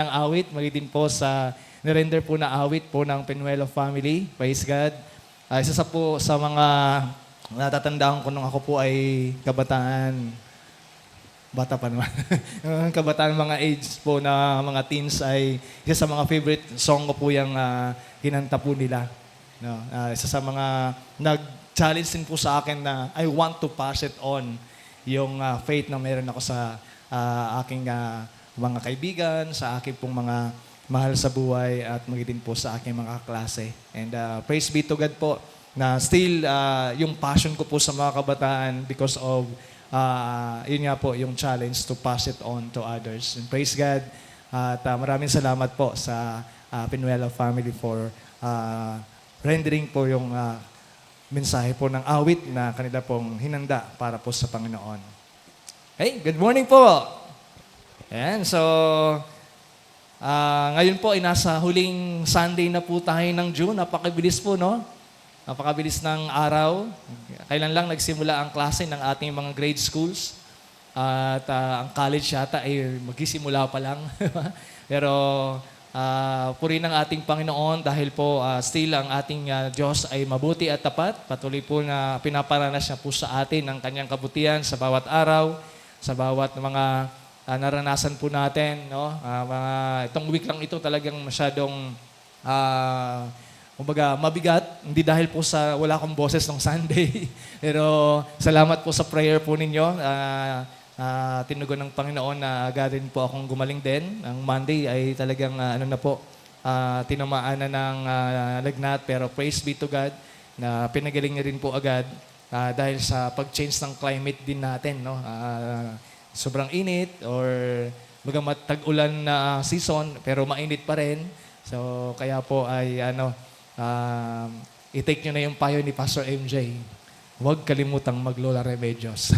ng awit, magiging po sa nirender po na awit po ng Penuelo family. Praise God. Isa sa po sa mga natatandaan ko nung ako po ay kabataan. Bata pa naman. Yung kabataan mga age po na mga teens ay isa sa mga favorite song ko po yung kinanta po nila. No? Isa sa mga nag-challenge din po sa akin na I want to pass it on yung faith na meron ako sa aking mga kaibigan, sa aking pong mga mahal sa buhay at magiging po sa aking mga klase. And praise be to God po na still yung passion ko po sa mga kabataan because of yun nga po yung challenge to pass it on to others. And praise God at maraming salamat po sa Penuelo family for rendering po yung mensahe po ng awit na kanila pong hinanda para po sa Panginoon. Hey, good morning po! Ayan, so ngayon po ay nasa huling Sunday na po tayo ng June. Napakabilis po, no? Napakabilis ng araw. Kailan lang nagsimula ang klase ng ating mga grade schools. At ang college yata ay magsisimula pa lang. Pero purihin ang ating Panginoon dahil po still ang ating Diyos ay mabuti at tapat. Patuloy po na pinaparanas niya po sa atin ang kanyang kabutihan sa bawat araw, sa bawat mga naranasan po natin. No? Itong week lang ito talagang masyadong kumbaga, mabigat, hindi dahil po sa wala akong boses ng Sunday. Pero salamat po sa prayer po ninyo. Tinugon ng Panginoon na agad din po akong gumaling din. Ang Monday ay talagang tinamaan na ng lagnat. Pero praise be to God na pinagaling niya rin po agad dahil sa pag-change ng climate din natin. No? Sobrang init or bagamat tag-ulan na season pero mainit pa rin. So kaya po ay i-take nyo na yung payo ni Pastor MJ. Huwag kalimutang mag-Lola Remedios.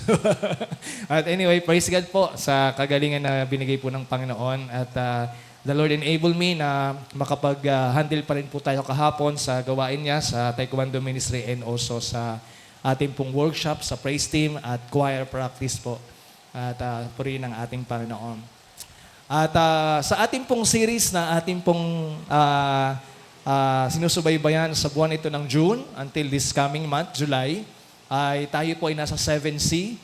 At anyway, praise God po sa kagalingan na binigay po ng Panginoon. At the Lord enable me na makapag-handle pa rin po tayo kahapon sa gawain niya sa Taekwondo Ministry and also sa ating pong workshop sa praise team at choir practice po. At purihin ang ating Panginoon. At sa ating pong series na ating pong sinusubaybayan sa buwan ito ng June until this coming month, July, ay tayo po ay nasa 7C.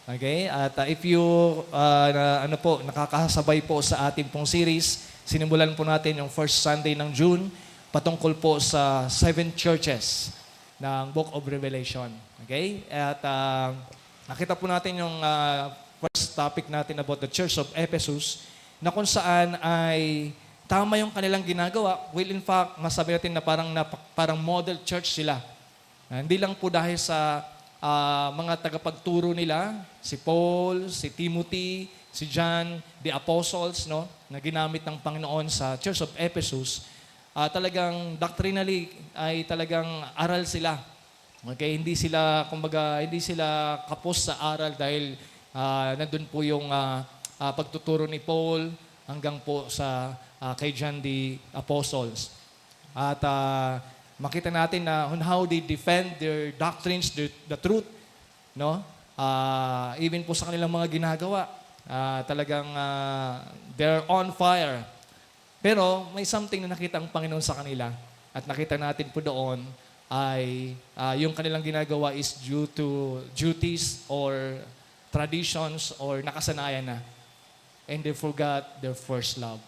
Okay? At if you nakakasabay po sa ating pong series, sinimulan po natin yung first Sunday ng June patungkol po sa 7 churches ng Book of Revelation. Okay? At nakita po natin yung first topic natin about the Church of Ephesus na kung saan ay tama yung kanilang ginagawa. Well, in fact, masabi natin na parang model church sila. Hindi lang po dahil sa mga tagapagturo nila, si Paul, si Timothy, si John, the apostles, no, na ginamit ng Panginoon sa Church of Ephesus, talagang doctrinally ay talagang aral sila. Okay, hindi sila kapos sa aral dahil nandun po yung pagtuturo ni Paul hanggang po sa kay John the Apostles. At makita natin na on how they defend their doctrines, the truth, no? Even po sa kanilang mga ginagawa, talagang they're on fire. Pero may something na nakita ang Panginoon sa kanila at nakita natin po doon ay yung kanilang ginagawa is due to duties or traditions or nakasanayan na. And they forgot their first love.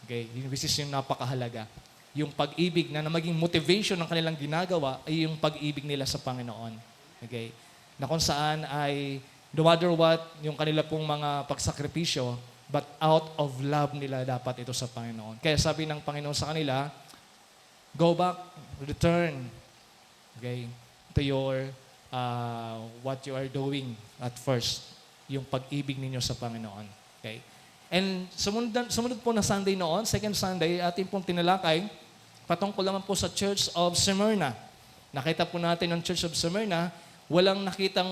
Okay? Which is yung napakahalaga. Yung pag-ibig na maging motivation ng kanilang ginagawa ay yung pag-ibig nila sa Panginoon. Okay? Na kung saan ay no matter what, yung kanila pong mga pagsakripisyo, but out of love nila dapat ito sa Panginoon. Kaya sabi ng Panginoon sa kanila, go back, return, okay, to your what you are doing at first. Yung pag-ibig ninyo sa Panginoon. Okay? And sumunod po na Sunday noon, second Sunday, ating pong tinalakay, patungkol naman po sa Church of Smyrna. Nakita po natin ng Church of Smyrna, walang nakitang,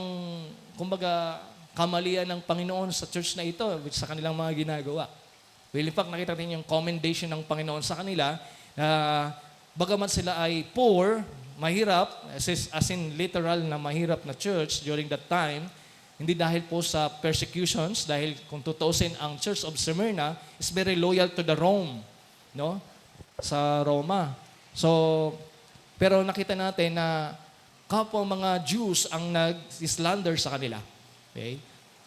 kumbaga, kamalian ng Panginoon sa church na ito, which sa kanilang mga ginagawa. Well, in fact, nakita natin yung commendation ng Panginoon sa kanila, na bagamat sila ay poor, mahirap, as in literal na mahirap na church during that time, Hindi dahil po sa persecutions, dahil kung tutusin ang Church of Smyrna is very loyal to the Rome, no? Sa Roma. So, pero nakita natin na kapwa mga Jews ang nag-slander sa kanila. Okay?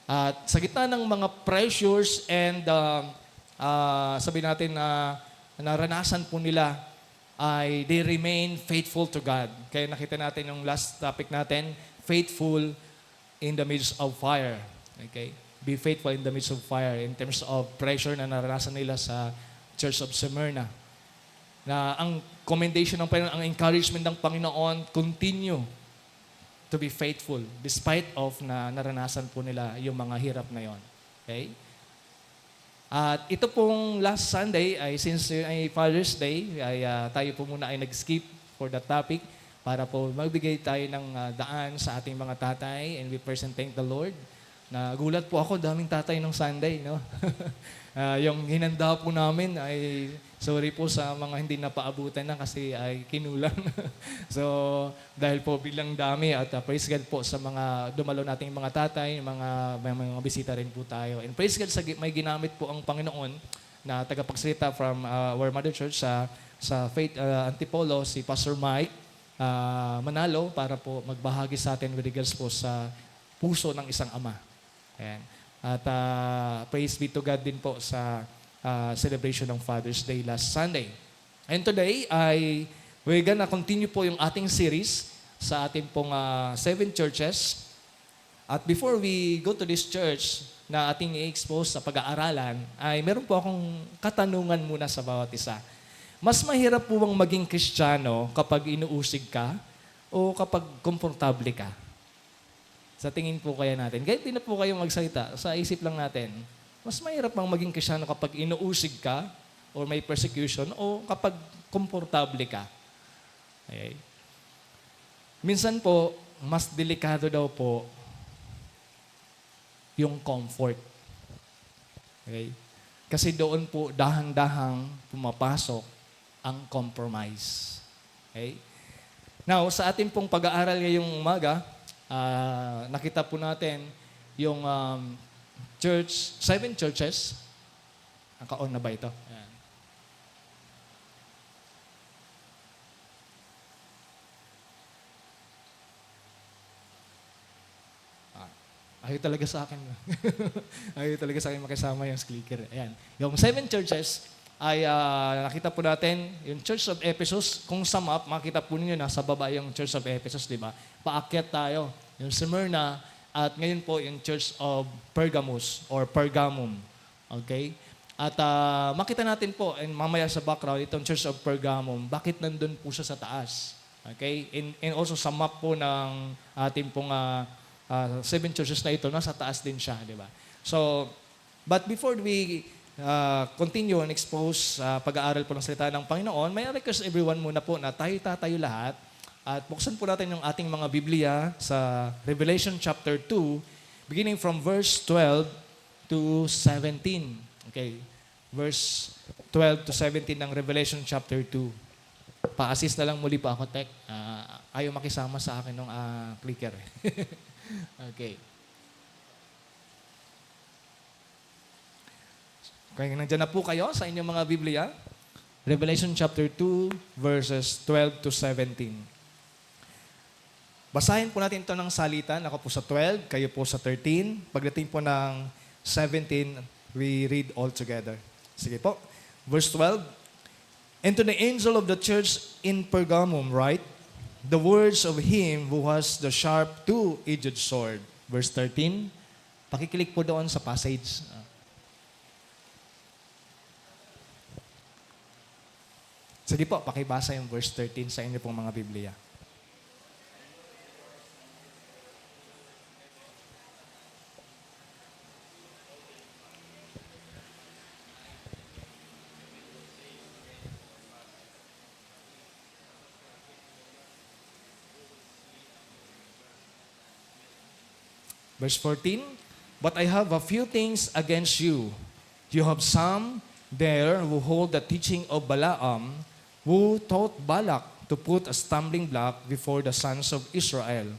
At sa gitna ng mga pressures and sabi natin na naranasan po nila ay they remain faithful to God. Kaya nakita natin yung last topic natin, faithful in the midst of fire. Okay? Be faithful in the midst of fire in terms of pressure na naranasan nila sa Church of Smyrna. Na ang commendation ng Panginoon, ang encouragement ng Panginoon, continue to be faithful despite of na naranasan po nila yung mga hirap na yon. Okay? At ito pong last Sunday, ay since ay Father's Day, ay tayo po muna ay nag-skip for the topic para po magbigay tayo ng daan sa ating mga tatay, and we first thank the Lord. Nagulat po ako, daming tatay ng Sunday, no? Yung hinanda po namin ay, sorry po sa mga hindi napaabutan na kasi ay kinulang. So, dahil po bilang dami at praise God po sa mga dumalo nating mga tatay, may mga bisita rin po tayo. And praise God, may ginamit po ang Panginoon na tagapagsalita from our Mother Church sa Faith Antipolo, si Pastor Mike Manalo, para po magbahagi sa atin with regards po sa puso ng isang ama. Ayan. At praise be to God din po sa celebration ng Father's Day last Sunday. And today ay we're gonna continue po yung ating series sa ating pong 7 churches. At before we go to this church na ating i-expose sa pag-aaralan, ay meron po akong katanungan muna sa bawat isa. Mas mahirap po bang maging Kristiyano kapag inuusig ka o kapag komportable ka? Sa tingin po kaya natin. Kahit di na po kayo magsalita, sa isip lang natin, mas mahirap bang maging Kristiyano kapag inuusig ka or may persecution o kapag komportable ka? Okay. Minsan po, mas delikado daw po yung comfort. Okay? Kasi doon po dahan-dahang pumapasok ang compromise. Okay? Now, sa ating pong pag-aaral ngayong umaga, nakita po natin yung 7 churches. Naka-on na ba ito? Ayan. Ayaw talaga sa akin. Ayaw talaga sa akin makisama yung clicker. Ayan. Yung 7 churches ay nakita po natin yung Church of Ephesus. Kung sum up, makita po ninyo na sa baba yung Church of Ephesus, di ba? Paakyat tayo. Yung Smyrna, at ngayon po yung Church of Pergamos or Pergamum. Okay? At makita natin po, and mamaya sa background, itong Church of Pergamum, bakit nandun po siya sa taas? Okay? And also sa map po ng ating pong 7 churches na ito, nasa taas din siya, di ba? So, but before we continue and expose pag-aaral po ng salita ng Panginoon, may request everyone muna po na tayo-tatayo lahat at buksan po natin yung ating mga Biblia sa Revelation chapter 2, beginning from verse 12 to 17. Okay, verse 12 to 17 ng Revelation chapter 2. Pa-assist na lang muli pa ako, Tek. Ayaw makisama sa akin ng clicker. Okay. Kaya nandiyan na po kayo sa inyong mga Biblia. Revelation chapter 2, verses 12 to 17. Basahin po natin ito ng salitan. Ako po sa 12, kayo po sa 13. Pagdating po ng 17, we read all together. Sige po. Verse 12. And to the angel of the church in Pergamum write, the words of him who has the sharp two-edged sword. Verse 13. Pakikilik po doon sa passage. Sige po, pakibasa yung verse 13 sa inyo pong mga Biblia. Verse 14, but I have a few things against you. You have some there who hold the teaching of Balaam, who taught Balak to put a stumbling block before the sons of Israel,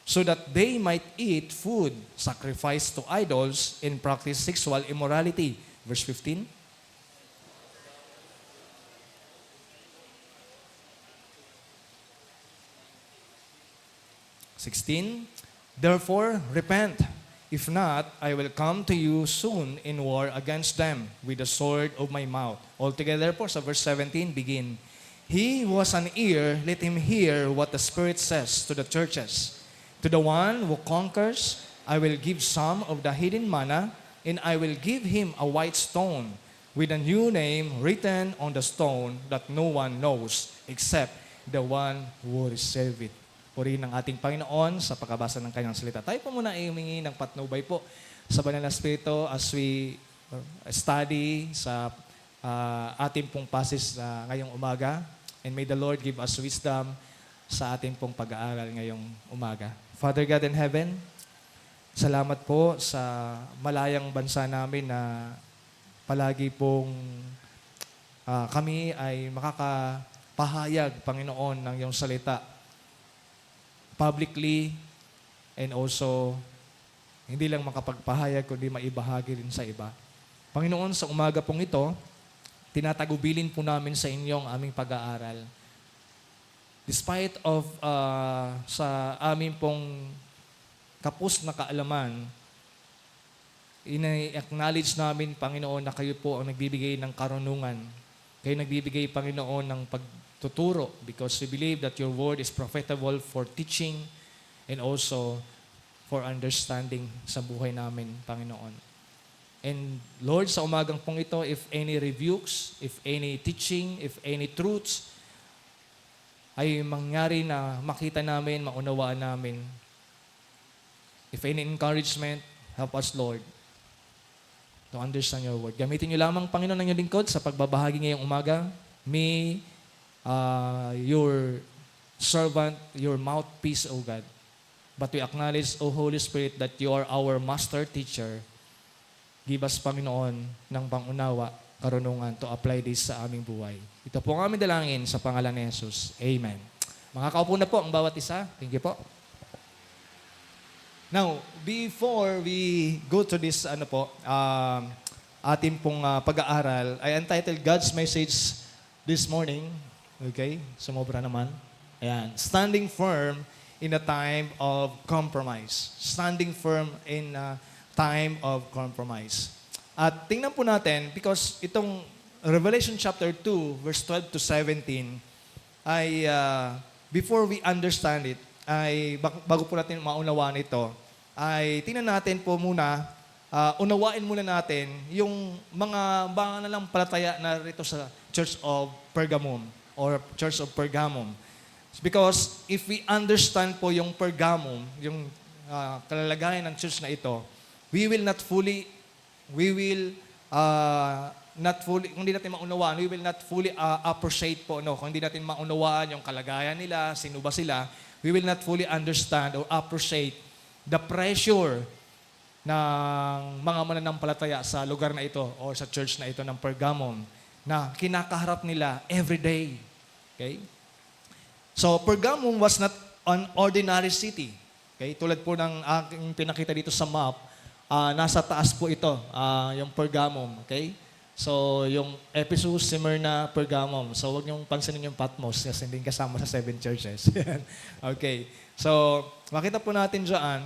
so that they might eat food sacrificed to idols and practice sexual immorality. Verse 15. 16. Therefore, repent. If not, I will come to you soon in war against them with the sword of my mouth. Altogether po, sa verse 17, begin. He who has an ear, let him hear what the Spirit says to the churches. To the one who conquers, I will give some of the hidden manna, and I will give him a white stone with a new name written on the stone that no one knows except the one who receive it. Purihin ng ating Panginoon sa pagkabasa ng kanyang salita. Tayo po muna ay humingi ng patnubay po sa Banal na Espiritu as we study sa ating pong passage ngayong umaga. And may the Lord give us wisdom sa ating pong pag-aaral ngayong umaga. Father God in heaven, salamat po sa malayang bansa namin na palagi pong kami ay makakapahayag, Panginoon, ng iyong salita publicly, and also hindi lang makapagpahayag kundi maibahagi rin sa iba. Panginoon, sa umaga pong ito, tinatagubilin po namin sa inyo ang aming pag-aaral. Despite of sa aming pong kapos na kaalaman, ina-acknowledge namin, Panginoon, na kayo po ang nagbibigay ng karunungan. Kayo nagbibigay, Panginoon, ng pagtuturo because we believe that your word is profitable for teaching and also for understanding sa buhay namin, Panginoon. And Lord, sa umagang pong ito, if any rebukes, if any teaching, if any truths ay mangyari na makita namin, maunawaan namin, if any encouragement, help us, Lord, to understand your word. Gamitin niyo lamang, Panginoon, ng iyong lingkod sa pagbabahagi ngayong umaga. May your servant, your mouthpiece, O God. But we acknowledge, O Holy Spirit, that you are our master teacher. Give us, Panginoon, ng pangunawa, karunungan to apply this sa aming buhay. Ito po ang aming dalangin sa pangalan ni Jesus. Amen. Makakaupo na po ang bawat isa. Thank you po. Now, before we go to this ating pong pag-aaral, I entitled God's Message this morning. Okay? Sumobra naman. Ayan. Standing firm in a time of compromise. Standing firm in a time of compromise. At tingnan po natin, because itong Revelation chapter 2, verse 12 to 17, ay before we understand it, ay bago po natin maunawaan ito, ay tingnan natin po muna, unawain muna natin yung mga mananampalataya na rito sa Church of Pergamum or Church of Pergamum. Because if we understand po yung Pergamum, yung kalalagayan ng church na ito, we will not fully, kung hindi natin maunawaan, we will not fully appreciate po, no? Kung hindi natin maunawaan yung kalagayan nila, sino ba sila, we will not fully understand or appreciate the pressure ng mga mananampalataya sa lugar na ito or sa church na ito ng Pergamum na kinakaharap nila every day. Okay? So, Pergamum was not an ordinary city. Okay? Tulad po ng aking pinakita dito sa map, nasa taas po ito, yung Pergamum. Okay? So, yung Ephesus, Smyrna, Pergamum. So, huwag niyong pansinin yung Patmos kasi hindi kasama sa 7 churches. Okay. So, makita po natin dyan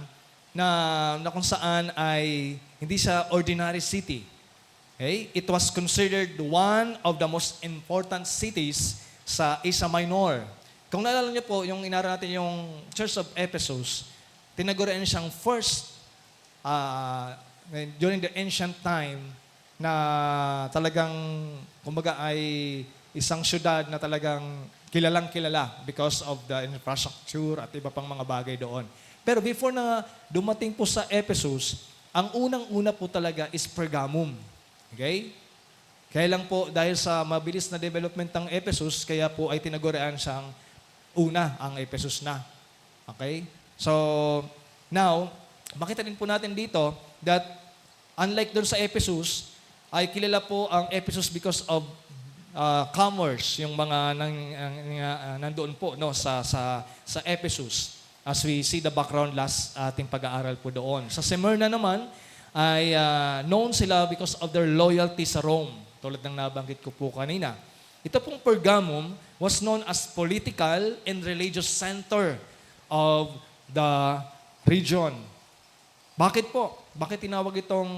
na kung saan ay hindi siya ordinary city. Okay? It was considered one of the most important cities sa Asia Minor. Kung naalala niyo po, yung inaral natin yung Church of Ephesus, tinagurian siyang first during the ancient time na talagang, kumbaga ay isang syudad na talagang kilalang-kilala because of the infrastructure at iba pang mga bagay doon. Pero before na dumating po sa Ephesus, ang unang-una po talaga is Pergamum. Okay? Kaya lang po, dahil sa mabilis na development ng Ephesus, kaya po ay tinagurian siyang una ang Ephesus na. Okay? So, now, makita din po natin dito that unlike doon sa Ephesus, ay kilala po ang Ephesus because of commerce, yung mga nandoon po no sa Ephesus. as we see the background last ating pag-aaral po doon. Sa Smyrna naman, ay known sila because of their loyalty sa Rome, tulad ng nabanggit ko po kanina. Ito pong Pergamum was known as political and religious center of the region. Bakit po? Bakit tinawag itong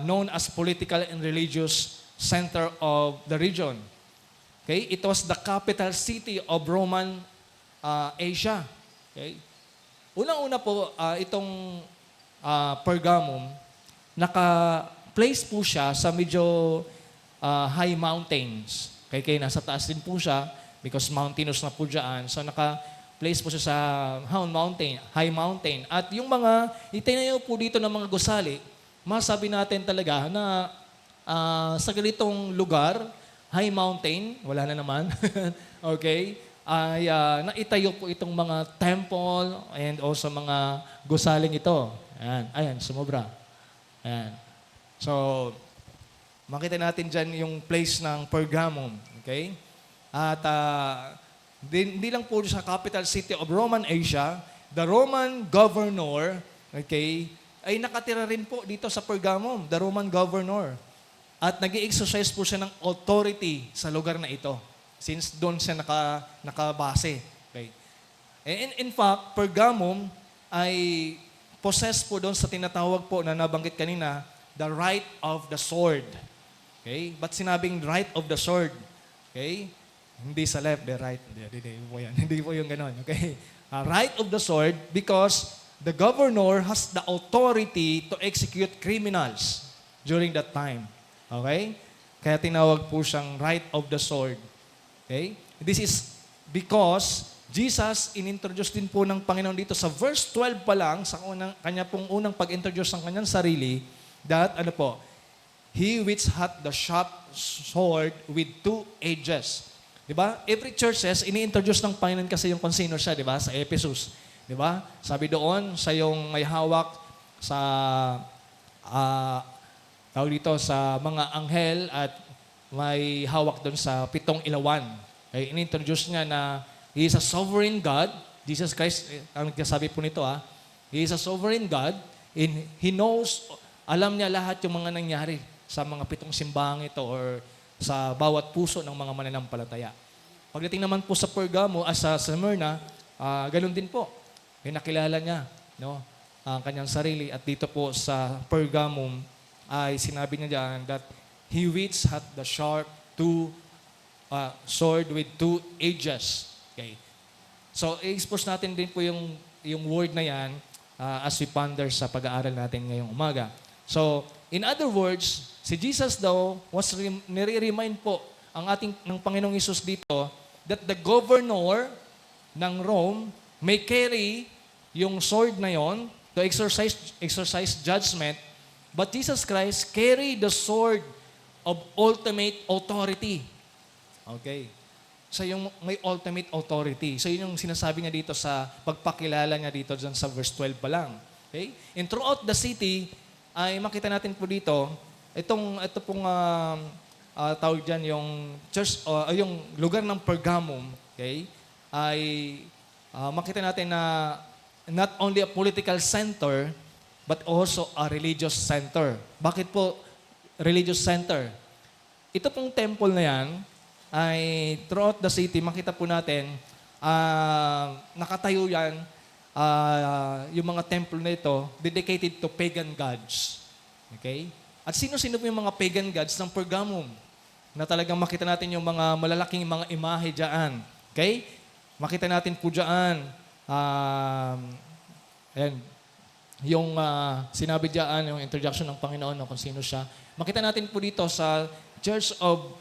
known as political and religious center of the region? Okay? It was the capital city of Roman Asia. Okay? Unang-una po, itong Pergamum, naka-place po siya sa medyo high mountains. Kaya nasa taas din po siya because mountainous na po dyan. So naka-place po siya sa high mountain. At yung mga itinayo po dito ng mga gusali, masabi natin talaga na sa ganitong lugar, high mountain, wala na naman, okay, ay naitayo po itong mga temple and also mga gusaling ito. Ayan, sumobra. Ayan. So, makita natin dyan yung place ng Pergamum. Okay? At hindi lang po sa capital city of Roman Asia, the Roman governor, okay, ay nakatira rin po dito sa Pergamum, the Roman governor. At nag-i-exercise po siya ng authority sa lugar na ito since doon siya nakabase. Okay? And in fact, Pergamum ay possessed po doon sa tinatawag po na nabanggit kanina, the right of the sword. Okay? Ba't sinabing right of the sword? Okay? Hindi sa left, the right. Hindi po yan. Hindi po yung ganon. Okay? Right of the sword because the governor has the authority to execute criminals during that time. Okay? Kaya tinawag po siyang right of the sword. Okay? This is because Jesus inintroduce din po ng Panginoon dito sa verse 12 pa lang, sa kanya pong unang pag-introduce ng kanyang sarili, that, He which hath the sharp sword with two edges. Diba? Every churches, ini-introduce ng Panginoon kasi yung kung sino siya, diba? Sa Ephesus. Diba? Sabi doon, sa yung may hawak sa, tawag dito, sa mga anghel at may hawak doon sa 7 ilawan. Ay, ini-introduce niya na He is a sovereign God. Jesus Christ, ang nagsasabi po nito, He is a sovereign God and He knows, alam niya lahat yung mga nangyari sa mga 7 simbahang ito or sa bawat puso ng mga mananampalataya. Pagdating naman po sa Pergamo, sa Smyrna, ganun din po. Nakilala niya ang kanyang sarili at dito po sa Pergamum ay sinabi niya diyan that He which hath the sharp sword with two edges. Okay. So, i-expose natin din po yung word na yan as we ponder sa pag-aaral natin ngayong umaga. So, in other words, si Jesus daw was nire-remind po ng Panginoong Hesus dito that the governor ng Rome may carry yung sword na yon to exercise judgment, but Jesus Christ carry the sword of ultimate authority. Okay. So yung may ultimate authority. So yun yung sinasabi niya dito sa pagpakilala niya dito dyan sa verse 12 pa lang. Okay? And throughout the city, ay makita natin po dito, ito pong tawag dyan, yung church, yung lugar ng Pergamum, okay, ay makita natin na not only a political center, but also a religious center. Bakit po religious center? Ito pong temple na yan, ay throughout the city, makita po natin, nakatayo yan, yung mga temple na ito, dedicated to pagan gods. Okay? At sino-sino po yung mga pagan gods ng Pergamum? Na talagang makita natin yung mga malalaking mga imahe dyan. Okay? Makita natin po dyan, yung sinabi dyan, yung introduction ng Panginoon, kung sino siya. Makita natin po dito sa Church of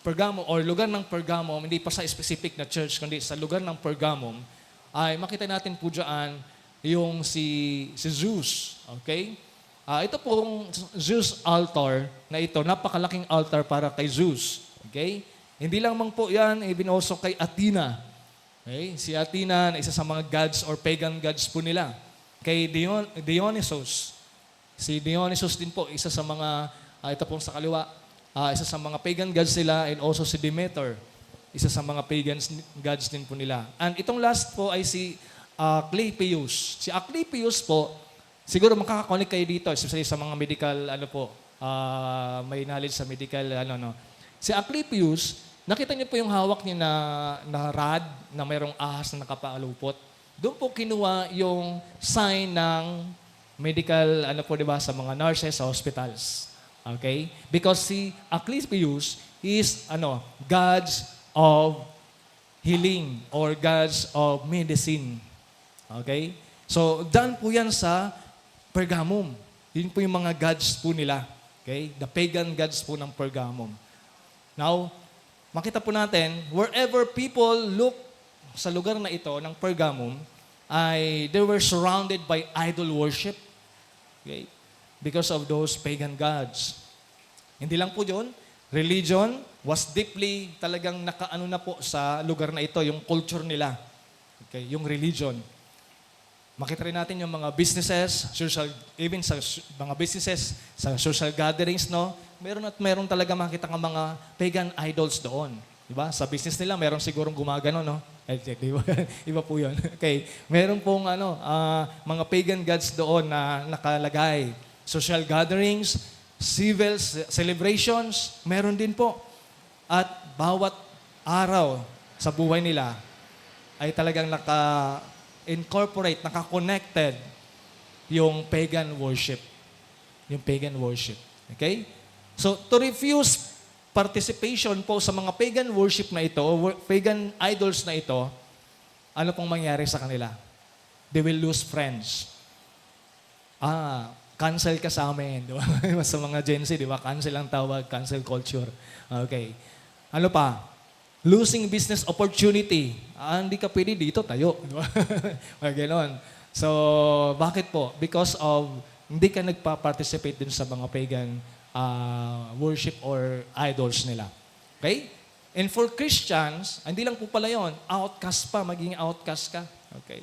Pergamum or lugar ng Pergamum, hindi pa sa specific na church, kundi sa lugar ng Pergamum, ay makita natin po dyan yung si Zeus. Okay? Ito pong Zeus altar na ito, napakalaking altar para kay Zeus. Okay? Hindi lang man po yan, ibinoso kay Athena. Okay? Si Athena na isa sa mga gods or pagan gods po nila. Kay Dionysus. Si Dionysus din po, isa sa mga, ito pong sa kaliwa, isa sa mga pagan gods nila and also si Demeter. Isa sa mga pagans gods din po nila. And itong last po ay si Asclepius. Si Asclepius po, siguro makakakonek kayo dito, especially sa mga medical, may knowledge sa medical, Si Asclepius, nakita niyo po yung hawak niya na rod, na mayroong ahas na nakapaalupot. Doon po kinuha yung sign ng medical, di ba, sa mga nurses sa hospitals. Okay? Because si Asclepius is, gods of healing or gods of medicine. Okay? So, daan po yan sa Pergamum. Yun po yung mga gods po nila. Okay? The pagan gods po ng Pergamum. Now, makita po natin, wherever people look sa lugar na ito ng Pergamum, they were surrounded by idol worship. Okay? Because of those pagan gods. Hindi lang po yun, religion was deeply talagang nakaano na po sa lugar na ito, yung culture nila. Okay, yung religion. Makita rin natin yung mga businesses, even sa mga businesses, sa social gatherings, meron talaga makita ng mga pagan idols doon. Diba? Sa business nila, meron sigurong gumagano, no? Diba? Iba po yun. Okay. Meron pong mga pagan gods doon na nakalagay. Social gatherings, civil celebrations, meron din po. At bawat araw sa buhay nila ay talagang naka-incorporate, naka-connected yung pagan worship. Yung pagan worship. Okay? So, to refuse participation po sa mga pagan worship na ito, pagan idols na ito, ano pong mangyari sa kanila? They will lose friends. Cancel ka sa amin, di ba? Sa mga Gen Z, di ba? Cancel ang tawag, cancel culture. Okay. Ano pa? Losing business opportunity. Hindi ka pwede dito, tayo. Di ba? Ganon. So, bakit po? Because of, hindi ka nagpa-participate din sa mga pagan worship or idols nila. Okay? And for Christians, hindi lang po pala yun, outcast pa, maging outcast ka. Okay?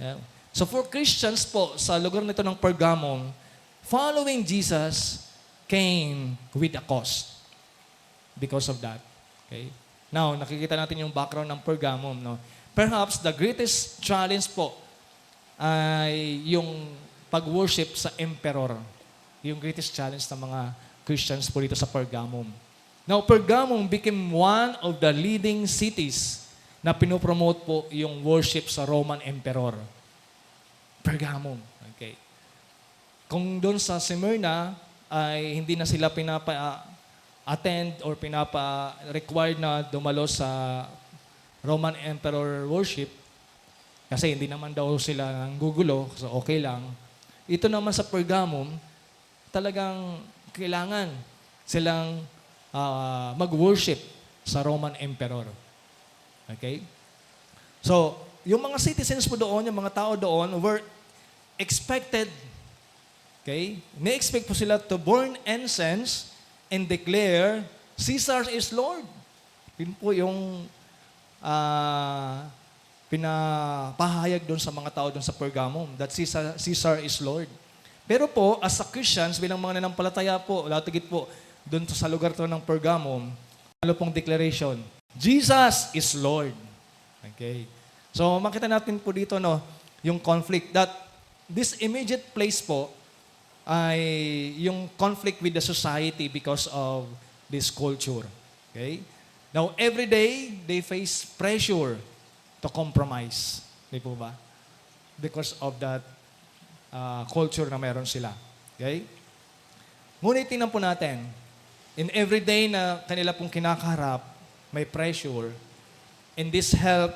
Yeah. So for Christians po, sa lugar nito ng Pergamum, following Jesus came with a cost because of that. Okay? Now, nakikita natin yung background ng Pergamum. No? Perhaps the greatest challenge po ay yung pag-worship sa emperor. Yung greatest challenge ng mga Christians po dito sa Pergamum. Now, Pergamum became one of the leading cities na pinopromote po yung worship sa Roman Emperor. Pergamum. Okay. Kung doon sa Smyrna ay hindi na sila pinapa-attend or pinapa-required na dumalo sa Roman Emperor worship kasi hindi naman daw sila ng gugulo, so okay lang. Ito naman sa Pergamum, talagang kailangan silang mag-worship sa Roman Emperor. Okay? So, yung mga citizens po doon, yung mga tao doon, were expected, okay? Na-expect po sila to burn incense and declare, Caesar is Lord. Yun po yung pinapahayag doon sa mga tao doon sa Pergamum, that Caesar is Lord. Pero po, as a Christians, bilang mga nanampalataya po, latigit po, doon sa lugar to ng Pergamum, ano pong declaration? Jesus is Lord. Okay? So, makita natin po dito, yung conflict. That this immediate place po ay yung conflict with the society because of this culture. Okay? Now, every day, they face pressure to compromise. Di po ba? Because of that culture na meron sila. Okay? Ngunit tingnan po natin, in every day na kanila pong kinakaharap, may pressure, and this help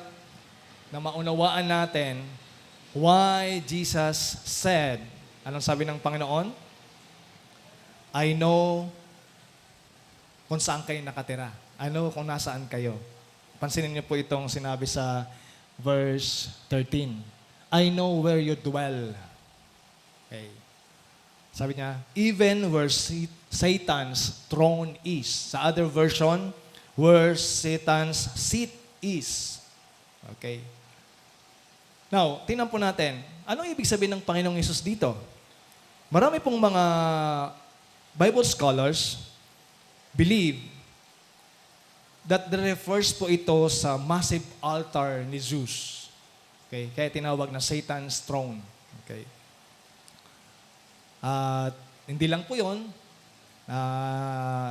na maunawaan natin why Jesus said, anong sabi ng Panginoon? I know kung saan kayo nakatira. I know kung nasaan kayo. Pansinin niyo po itong sinabi sa verse 13. I know where you dwell. Okay. Sabi niya, even where Satan's throne is. Sa other version, where Satan's seat is. Okay. Now, tingnan po natin, ano ibig sabihin ng Panginoong Hesus dito? Marami pong mga Bible scholars believe that refers po ito sa massive altar ni Zeus. Okay? Kaya tinawag na Satan's throne. Okay? At hindi lang po yun,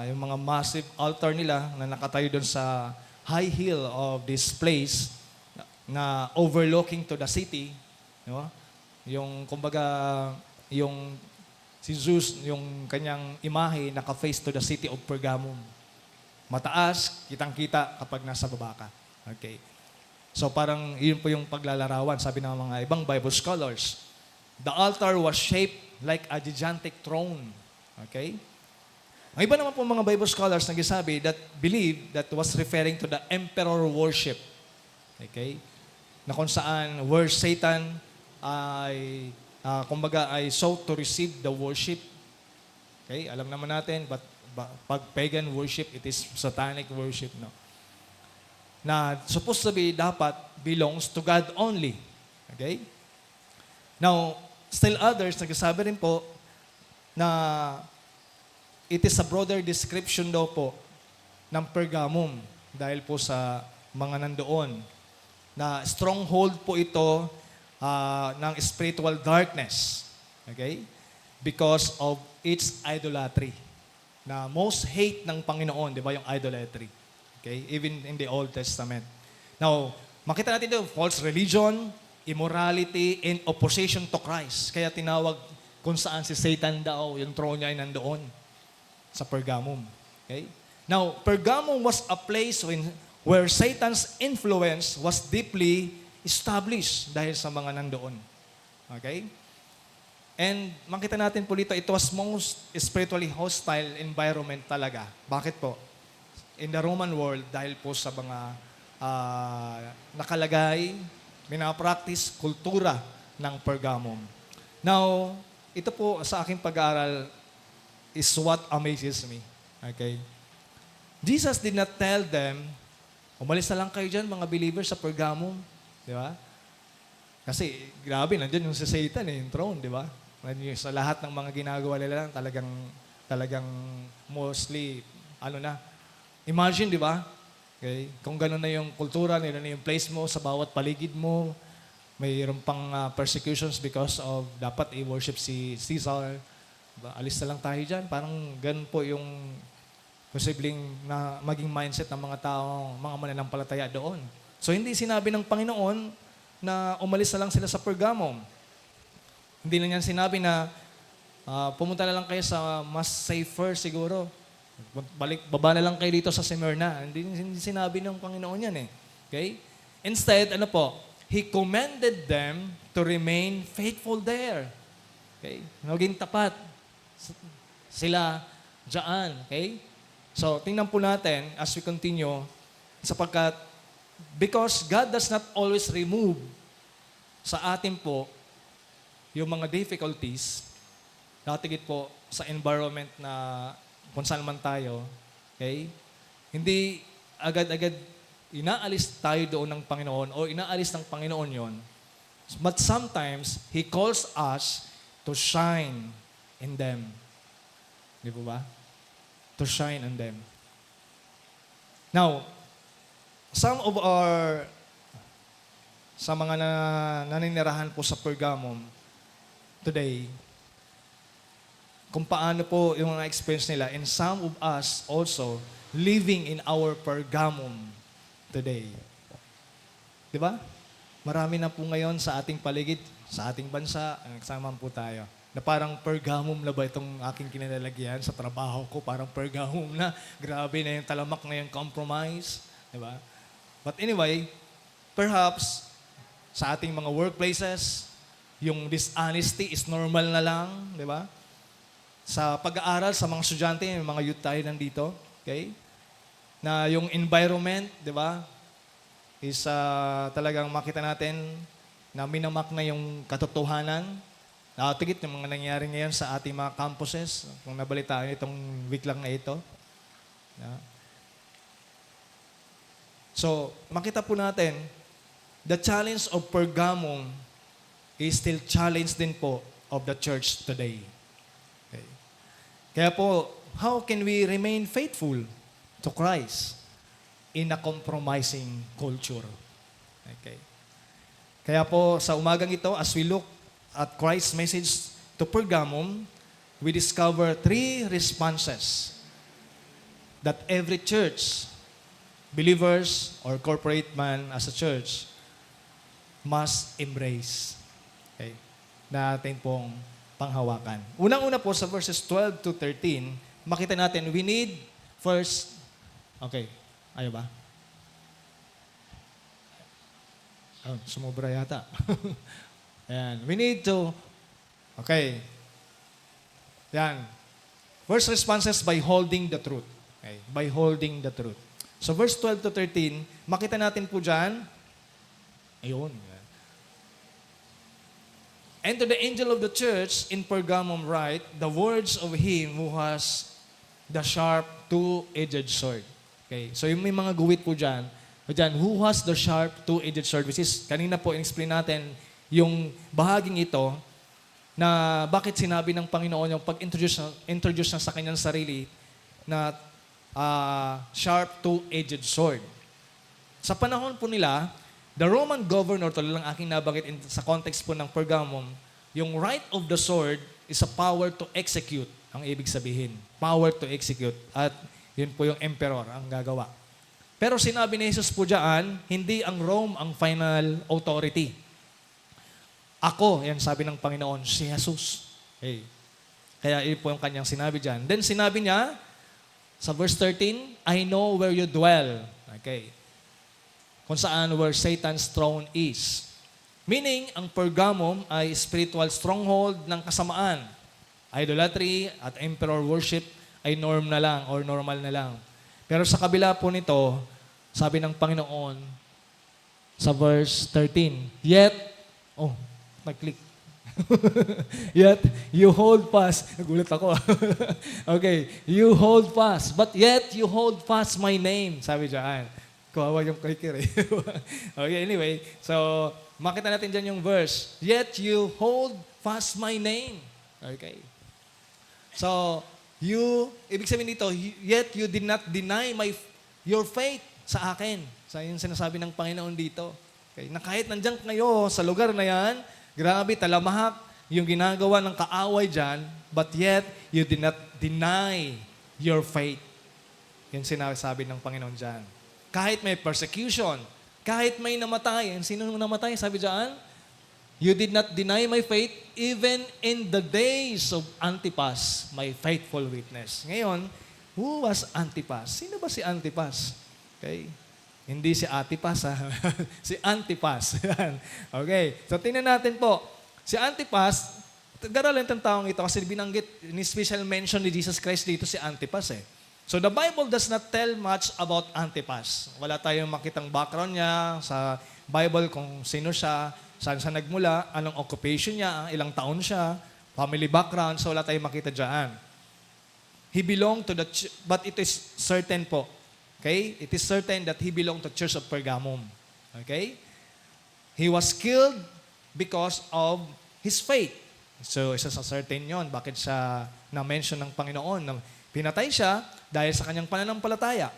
yung mga massive altar nila na nakatayo doon sa high hill of this place na overlooking to the city, no? Yung kumbaga yung si Zeus, yung kanyang imahe naka-face to the city of Pergamum. Mataas, kitang-kita kapag nasa baba ka. Okay. So parang yun po yung paglalarawan, sabi ng mga ibang Bible scholars. The altar was shaped like a gigantic throne. Okay? Ang iba naman po mga Bible scholars nagsasabi that believe that was referring to the emperor worship. Okay? Na kung saan where Satan ay kumbaga ay sought to receive the worship. Okay? Alam naman natin, but pag pagan worship, it is satanic worship, no? Na supposed to be dapat belongs to God only. Okay? Now, still others nagsasabi rin po na it is a broader description daw po ng Pergamum dahil po sa mga nandoon na stronghold po ito ng spiritual darkness. Okay? Because of its idolatry. Na most hate ng Panginoon, di ba, yung idolatry. Okay? Even in the Old Testament. Now, makita natin ito, false religion, immorality, and opposition to Christ. Kaya tinawag kung saan si Satan daw, yung throne niya ay nandoon sa Pergamum. Okay? Now, Pergamum was a place where Satan's influence was deeply established dahil sa mga nandoon. Okay? And makita natin po dito, it was most spiritually hostile environment talaga. Bakit po? In the Roman world, dahil po sa mga nakalagay, minapractice, kultura ng Pergamum. Now, ito po sa aking pag-aaral is what amazes me. Okay? Jesus did not tell them, umalis na lang kayo dyan, mga believers sa Pergamum. Di ba? Kasi, grabe, nandiyan yung si Satan, yung throne, di ba? Sa lahat ng mga ginagawa nila, talagang mostly, imagine, di ba? Okay? Kung gano'n na yung kultura, nila na yung place mo, sa bawat paligid mo, mayroon pang persecutions because of dapat i-worship si Caesar. Diba? Alis na lang tayo dyan. Parang ganun po yung posibleng na maging mindset ng mga tao, mga mananampalataya doon. So hindi sinabi ng Panginoon na umalis na lang sila sa Pergamum. Hindi lang yan sinabi na pumunta na lang kayo sa mas safer siguro. Baba na lang kayo dito sa Smyrna. Hindi sinabi ng Panginoon yan eh. Okay? Instead, He commended them to remain faithful there. Okay? Maging tapat sila dyan. Okay? So, tingnan po natin as we continue, sapagkat because God does not always remove sa atin po yung mga difficulties, natigit po sa environment na kung saan man tayo, okay? Hindi agad-agad inaalis tayo doon ng Panginoon o inaalis ng Panginoon yon. But sometimes, He calls us to shine in them. Di po ba? To shine in them. Now, sa mga naninirahan po sa Pergamum today, kung paano po yung mga experience nila, and some of us also living in our Pergamum today. Di ba? Marami na po ngayon sa ating paligid, sa ating bansa, nagsama po tayo, na parang Pergamum na ba itong aking kinalalagyan sa trabaho ko, parang Pergamum na, grabe na yung talamak na yung compromise. Di ba? But anyway, perhaps sa ating mga workplaces, yung dishonesty is normal na lang, di ba? Sa pag-aaral, sa mga estudyante, yung mga youth tayo nandito, okay? Na yung environment, di ba, is talagang makita natin na minamak na yung katotohanan. Tigit yung mga nangyayari ngayon sa ating mga campuses, kung nabalitaan itong week lang na ito. Yeah. So, makita po natin, the challenge of Pergamum is still challenge din po of the church today. Okay. Kaya po, how can we remain faithful to Christ? in a compromising culture. Okay. Kaya po sa umagang ito, as we look at Christ's message to Pergamum, we discover three responses that every church, believers or corporate man as a church, must embrace. Okay. Natin pong panghawakan. Unang-una po sa verses 12 to 13, makita natin, we need first, okay, ayaw ba? Oh, sumobra yata. Ayan. We need to, okay. Yan. First responses by holding the truth. Okay. By holding the truth. So verse 12 to 13, makita natin po dyan, ayun. And to the angel of the church in Pergamum write, the words of him who has the sharp two-edged sword. Okay. So yung may mga guwit po dyan, who has the sharp two-edged sword, which is, kanina po in-explain natin yung bahaging ito na bakit sinabi ng Panginoon yung pag-introduce na sa kanyang sarili na sharp two-edged sword. Sa panahon po nila, the Roman governor, tulad lang aking nabanggit sa context po ng Pergamum, yung right of the sword is a power to execute, ang ibig sabihin. Power to execute. At yun po yung emperor ang gagawa. Pero sinabi ni Jesus po dyan, hindi ang Rome ang final authority. Ako, yan sabi ng Panginoon, si Jesus. Okay. Kaya yun po yung kanyang sinabi dyan. Then sinabi niya, sa verse 13, I know where you dwell. Okay. Kung saan where Satan's throne is. Meaning, ang Pergamum ay spiritual stronghold ng kasamaan. Idolatry at emperor worship ay norm na lang or normal na lang. Pero sa kabila po nito, sabi ng Panginoon sa verse 13, yet, nag-click. Yet, you hold fast. Nagulat ako. Okay, you hold fast. But yet, you hold fast my name. Sabi dyan. Kawawa yung clicker eh. Okay, anyway. So, makita natin dyan yung verse. Yet, you hold fast my name. Okay. So, ibig sabihin dito, yet you did not deny your faith sa akin. Sa yung sinasabi ng Panginoon dito. Okay? Na kahit nandyan kayo sa lugar na yan, grabe, talamahak yung ginagawa ng kaaway dyan, but yet you did not deny your faith. Yan sinasabi ng Panginoon dyan. Kahit may persecution, kahit may namatay, sino namatay? Sabi dyan, you did not deny my faith even in the days of Antipas, my faithful witness. Ngayon, who was Antipas? Sino ba si Antipas? Okay. Hindi si Antipas, ha? Si Antipas. Okay. So, tingnan natin po. Si Antipas, garalan ng taong ito kasi binanggit, ni special mention ni Jesus Christ dito si Antipas eh. So, the Bible does not tell much about Antipas. Wala tayong makitang background niya sa Bible kung sino siya, saan siya nagmula, anong occupation niya, ilang taon siya, family background, so wala tayong makita dyan. He belonged to the but it is certain po. Okay? It is certain that he belonged to Church of Pergamum. Okay? He was killed because of his faith. So, isa sa certain yon. Bakit siya na-mention ng Panginoon na pinatay siya dahil sa kanyang pananampalataya.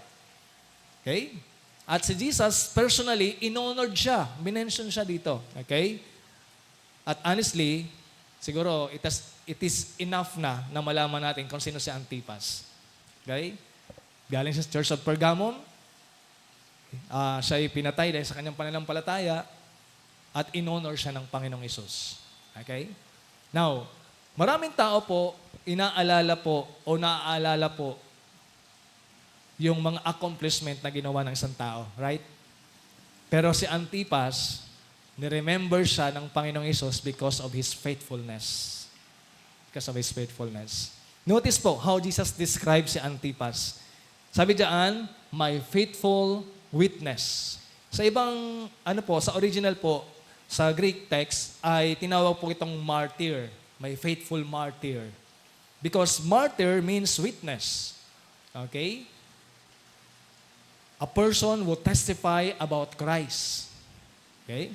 Okay? At si Jesus, personally, in-honored siya. Minention siya dito. Okay? At honestly, siguro, it is enough na malaman natin kung sino si Antipas. Okay? Galing sa Church of Pergamum. Siya ay pinatay dahil sa kanyang pananampalataya at in-honor siya ng Panginoong Hesus. Okay? Now, maraming tao po, inaalala po o naaalala po yung mga accomplishment na ginawa ng isang tao. Right? Pero si Antipas, ni-remember siya ng Panginoong Hesus because of his faithfulness. Because of his faithfulness. Notice po how Jesus describes si Antipas. Sabi diyan, my faithful witness. Sa ibang, sa original po, sa Greek text, ay tinawag po itong martyr. My faithful martyr. Because martyr means witness. Okay? A person will testify about Christ. Okay?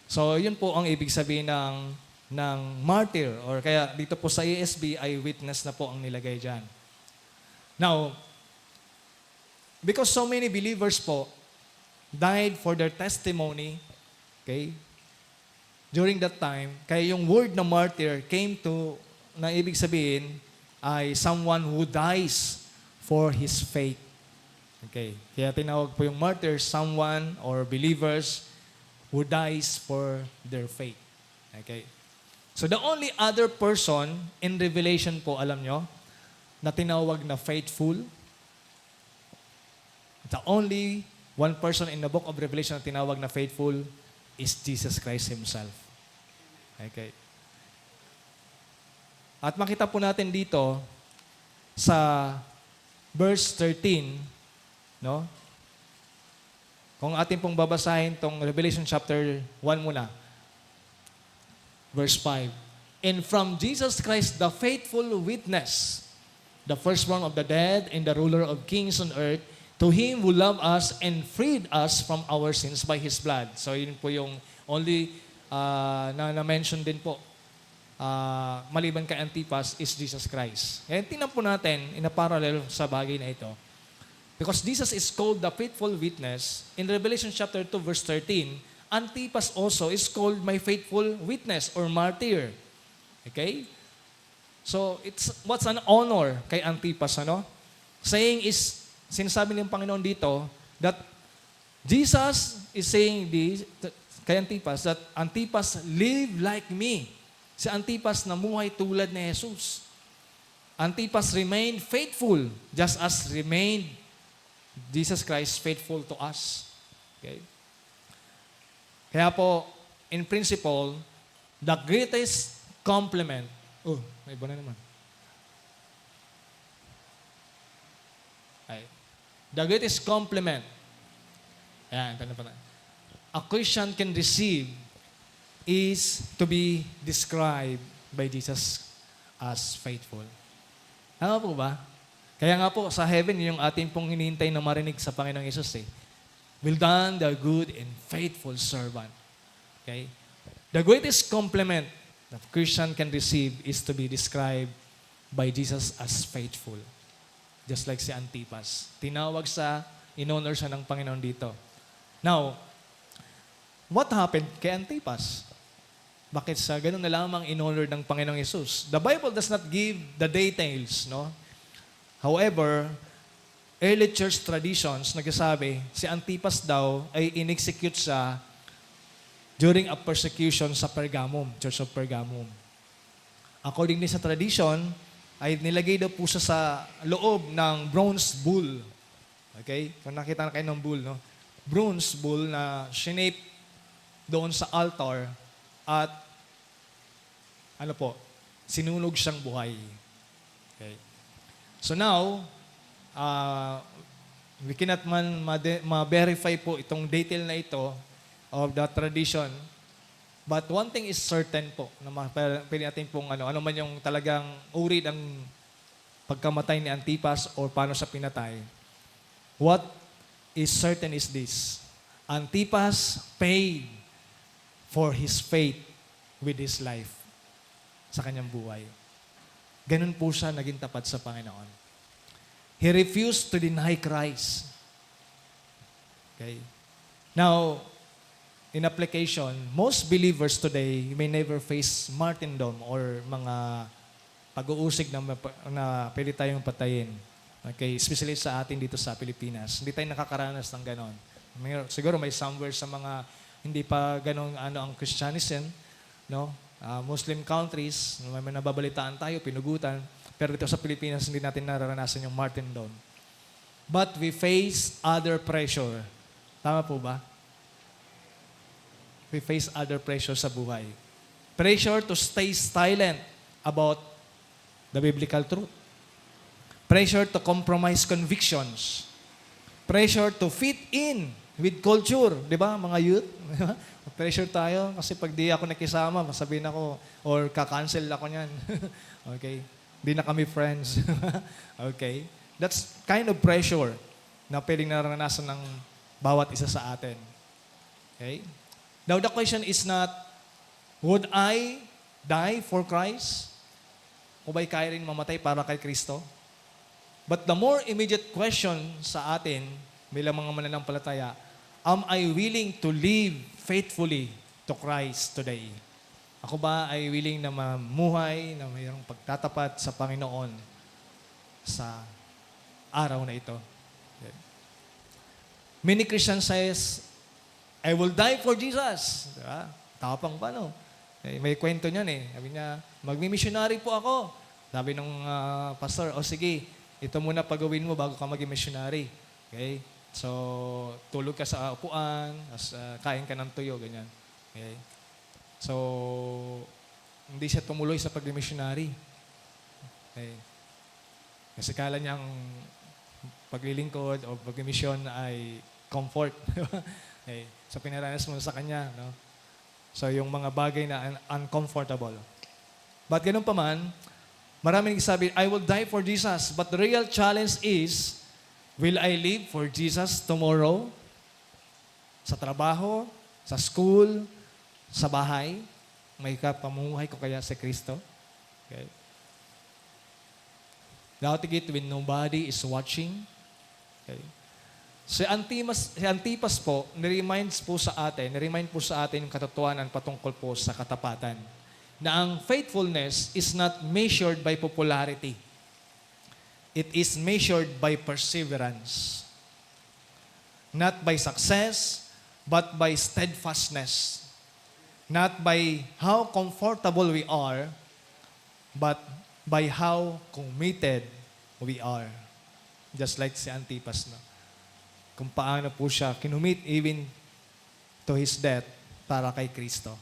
So, yun po ang ibig sabihin ng martyr. Or kaya dito po sa ESV ay witness na po ang nilagay dyan. Now, Because so many believers po died for their testimony, okay, during that time, kaya yung word na martyr came to, na ibig sabihin, ay someone who dies for his faith. Okay, kaya tinawag po yung martyr, someone or believers who dies for their faith. Okay. So the only other person in Revelation po, alam nyo, na tinawag na faithful, the only one person in the book of Revelation na tinawag na faithful is Jesus Christ Himself. Okay. At makita po natin dito sa verse 13, no? Kung atin pong babasahin tong Revelation chapter 1 muna, verse 5. And from Jesus Christ, the faithful witness, the firstborn of the dead and the ruler of kings on earth, to Him who loved us and freed us from our sins by His blood. So yun po yung only na-mention din po, maliban kay Antipas, is Jesus Christ. Kaya tingnan po natin, in a parallel sa bagay na ito. Because Jesus is called the faithful witness, in Revelation chapter 2 verse 13, Antipas also is called my faithful witness or martyr. Okay? So, what's an honor kay Antipas, ano? Saying is, sinasabi ng Panginoon dito, that Jesus is saying this, kay Antipas, that Antipas live like me. Si Antipas namuhay tulad ni Jesus. Antipas remained faithful, just as remained Jesus Christ faithful to us. Okay? Kaya po, in principle, the greatest compliment, may iba na naman. Ay, the greatest compliment, a Christian can receive is to be described by Jesus as faithful. Tama po ba? Kaya nga po, sa heaven, yung ating pong hinihintay na marinig sa Panginoong Yesus well done, the good and faithful servant. Okay? The greatest compliment that Christian can receive is to be described by Jesus as faithful. Just like si Antipas. Tinawag in-honor siya ng Panginoon dito. Now, what happened kay Antipas? Bakit sa ganun na lamang in-honor ng Panginoong Yesus? The Bible does not give the details, no? However, early church traditions nagsasabi, si Antipas daw ay in-execute siya during a persecution sa Pergamum, Church of Pergamum. According sa tradition, ay nilagay daw po siya sa loob ng bronze bull. Okay? Kung nakita na kayo ng bull, no? Bronze bull na shinape doon sa altar at sinunog siyang buhay. Okay? So now, we cannot ma-verify po itong detail na ito of the tradition. But one thing is certain po, na pwede natin pong ano man yung talagang uri ng pagkamatay ni Antipas or paano siya pinatay. What is certain is this: Antipas paid for his faith with his life sa kanyang buhay. Ganun po siya naging tapat sa Panginoon. He refused to deny Christ. Okay? Now, in application, most believers today may never face martyrdom or mga pag-uusig na pwede tayong patayin. Okay? Especially sa atin dito sa Pilipinas. Hindi tayo nakakaranas ng ganon. Siguro may somewhere sa mga hindi pa ganon ang Christianism, no? Muslim countries, may nababalitaan tayo, pinugutan. Pero dito sa Pilipinas, hindi natin nararanasan yung martyrdom. But we face other pressure. Tama po ba? We face other pressure sa buhay. Pressure to stay silent about the biblical truth. Pressure to compromise convictions. Pressure to fit in with culture. Di ba, mga youth? Pressure tayo kasi pag di ako nakisama, masabihin ako or ka-cancel ako niyan. Okay? Di na kami friends. Okay? That's kind of pressure na pwedeng naranasan ng bawat isa sa atin. Okay? Now, the question is not, would I die for Christ? O ba'y kaya rin mamatay para kay Kristo? But the more immediate question sa atin, bilang mga mananampalataya, am I willing to live faithfully to Christ today? Ako ba ay willing na mamuhay, na mayroong pagtatapat sa Panginoon sa araw na ito? Many Christians says, I will die for Jesus. Diba? Tapang pa, no? May kwento niyan eh. Sabi niya, magmi-missionary po ako. Sabi nung pastor, o sige, ito muna pagawin mo bago ka maging missionary. Okay? So, tulog ka sa upuan, kain ka ng tuyo, ganyan. Okay? So, hindi siya tumuloy sa pag-missionary. Okay? Kasi kala niyang paglilingkod o pag-mission ay comfort. Okay? So, pinaranas mo sa kanya. No? So, yung mga bagay na uncomfortable. But ganun pa man, maraming nagsabi, I will die for Jesus. But the real challenge is, will I live for Jesus tomorrow? Sa trabaho, sa school, sa bahay? May kapamuhay ko kaya sa Kristo? Okay. Dapat it when nobody is watching. Okay. Si Antipas po, niremind po sa atin yung katotohanan patungkol po sa katapatan. Na ang faithfulness is not measured by popularity. It is measured by perseverance. Not by success, but by steadfastness. Not by how comfortable we are, but by how committed we are. Just like si Antipas, no? Kung paano po siya kinumit even to his death para kay Kristo.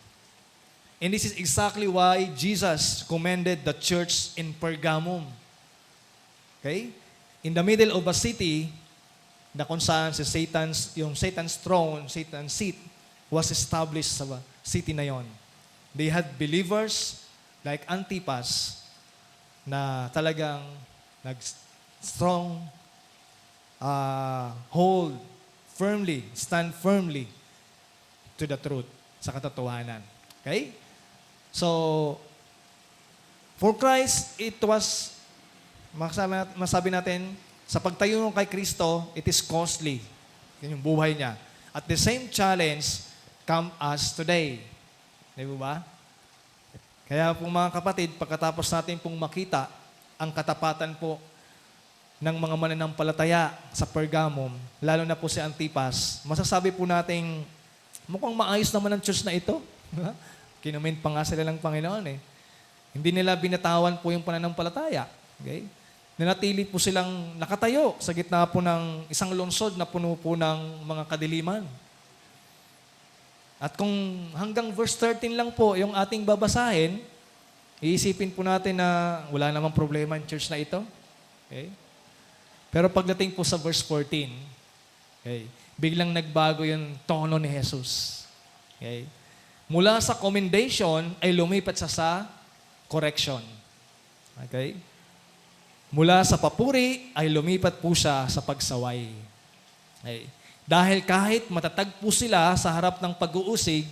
And this is exactly why Jesus commended the church in Pergamum. Okay? In the middle of a city, na kung saan yung Satan's throne, Satan's seat, was established sa city na yon. They had believers like Antipas na talagang nag-strong stand firmly to the truth, sa katotohanan. Okay? So, for Christ, it was, masabi natin, sa pagtayo kay Kristo, it is costly. Yun yung buhay niya. At the same challenge come us today. Di ba? Kaya po mga kapatid, pagkatapos natin pong makita ang katapatan po ng mga mananampalataya sa Pergamum, lalo na po si Antipas, masasabi po nating mukhang maayos naman ang church na ito. Kinumin pa nga sila ng Panginoon eh. Hindi nila binatawan po yung pananampalataya. Okay? Nanatili po silang nakatayo sa gitna po ng isang lungsod na puno po ng mga kadiliman. At kung hanggang verse 13 lang po yung ating babasahin, iisipin po natin na wala namang problema ang church na ito. Okay? Pero pagdating po sa verse 14, okay, biglang nagbago yung tono ni Jesus. Okay? Mula sa commendation ay lumipat sa correction. Okay? Mula sa papuri ay lumipat po siya sa pagsaway. Okay? Dahil kahit matatag po sila sa harap ng pag-uusig,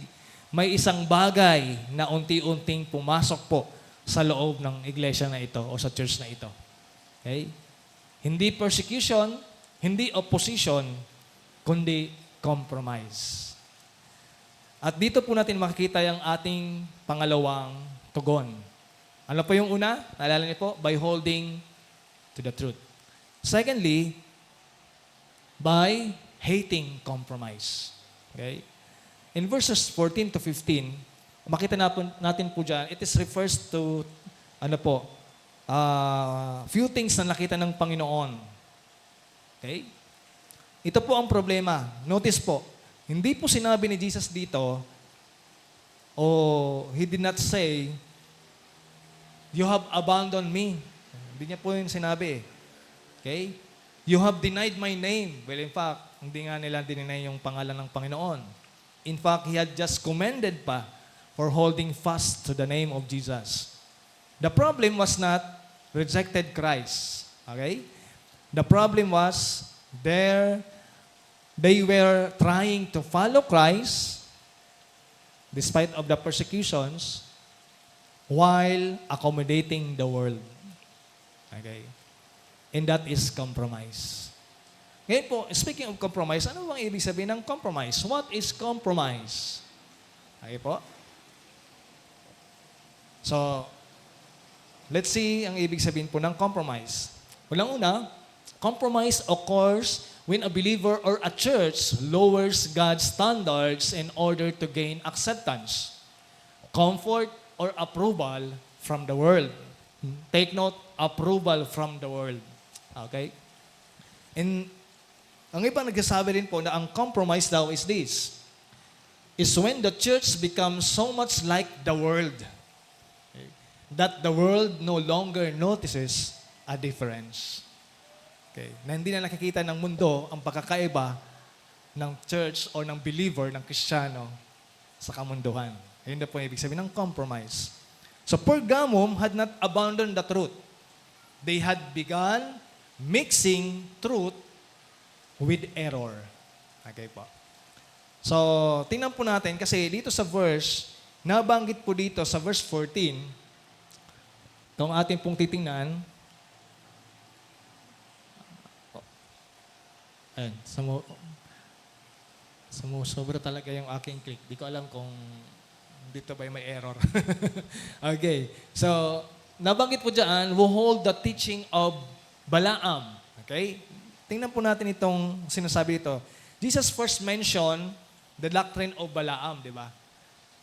may isang bagay na unti-unting pumasok po sa loob ng iglesia na ito o sa church na ito. Okay? Hindi persecution, hindi opposition, kundi compromise. At dito po natin makikita yung ating pangalawang tugon. Ano po yung una? Naalala niyo po? By holding to the truth. Secondly, by hating compromise. Okay? In verses 14 to 15, makita natin po dyan, it is refers to, few things na nakita ng Panginoon. Okay? Ito po ang problema. Notice po, hindi po sinabi ni Jesus dito, He did not say, you have abandoned me. Hindi niya po yung sinabi. Okay? You have denied my name. Well, in fact, hindi nga nila dinenay yung pangalan ng Panginoon. In fact, He had just commended pa for holding fast to the name of Jesus. The problem was not rejected Christ. Okay? The problem was they were trying to follow Christ despite of the persecutions while accommodating the world. Okay? And that is compromise. Ngayon po, speaking of compromise, ano bang ibig sabihin ng compromise? What is compromise? Okay po? So, let's see ang ibig sabihin po ng compromise. Unang-una, compromise occurs when a believer or a church lowers God's standards in order to gain acceptance, comfort, or approval from the world. Take note, approval from the world. Okay? And ang iba nagsasabi rin po na ang compromise daw is this, is when the church becomes so much like the world, okay, that the world no longer notices a difference. Okay? Na hindi na nakikita ng mundo ang pagkakaiba ng church o ng believer, ng Kristiyano sa kamunduhan. Ayun na po yung ibig sabihin ng compromise. So Pergamum had not abandoned the truth. They had begun mixing truth with error. Okay po. So, tingnan po natin kasi dito sa verse, nabanggit po dito sa verse 14, itong ating pong titingnan, ayun, sumusobra talaga yung aking click. Di ko alam kung dito ba may error. Okay. So, nabanggit po dyan, who hold the teaching of Balaam. Okay? Tingnan po natin itong sinasabi ito. Jesus first mentioned the doctrine of Balaam, di ba?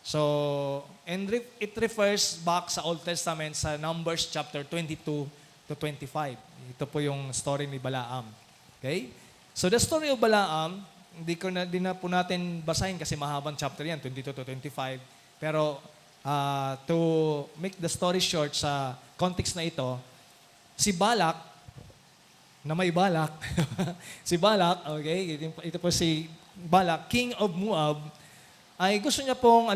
So, and it refers back sa Old Testament sa Numbers chapter 22 to 25. Ito po yung story ni Balaam. Okay? So, the story of Balaam, di na po natin basahin kasi mahabang chapter yan, 22 to 25. Pero, to make the story short sa context na ito, si Balak, na may Balak, si Balak, okay, ito po si Balak, king of Moab, ay gusto niya pong,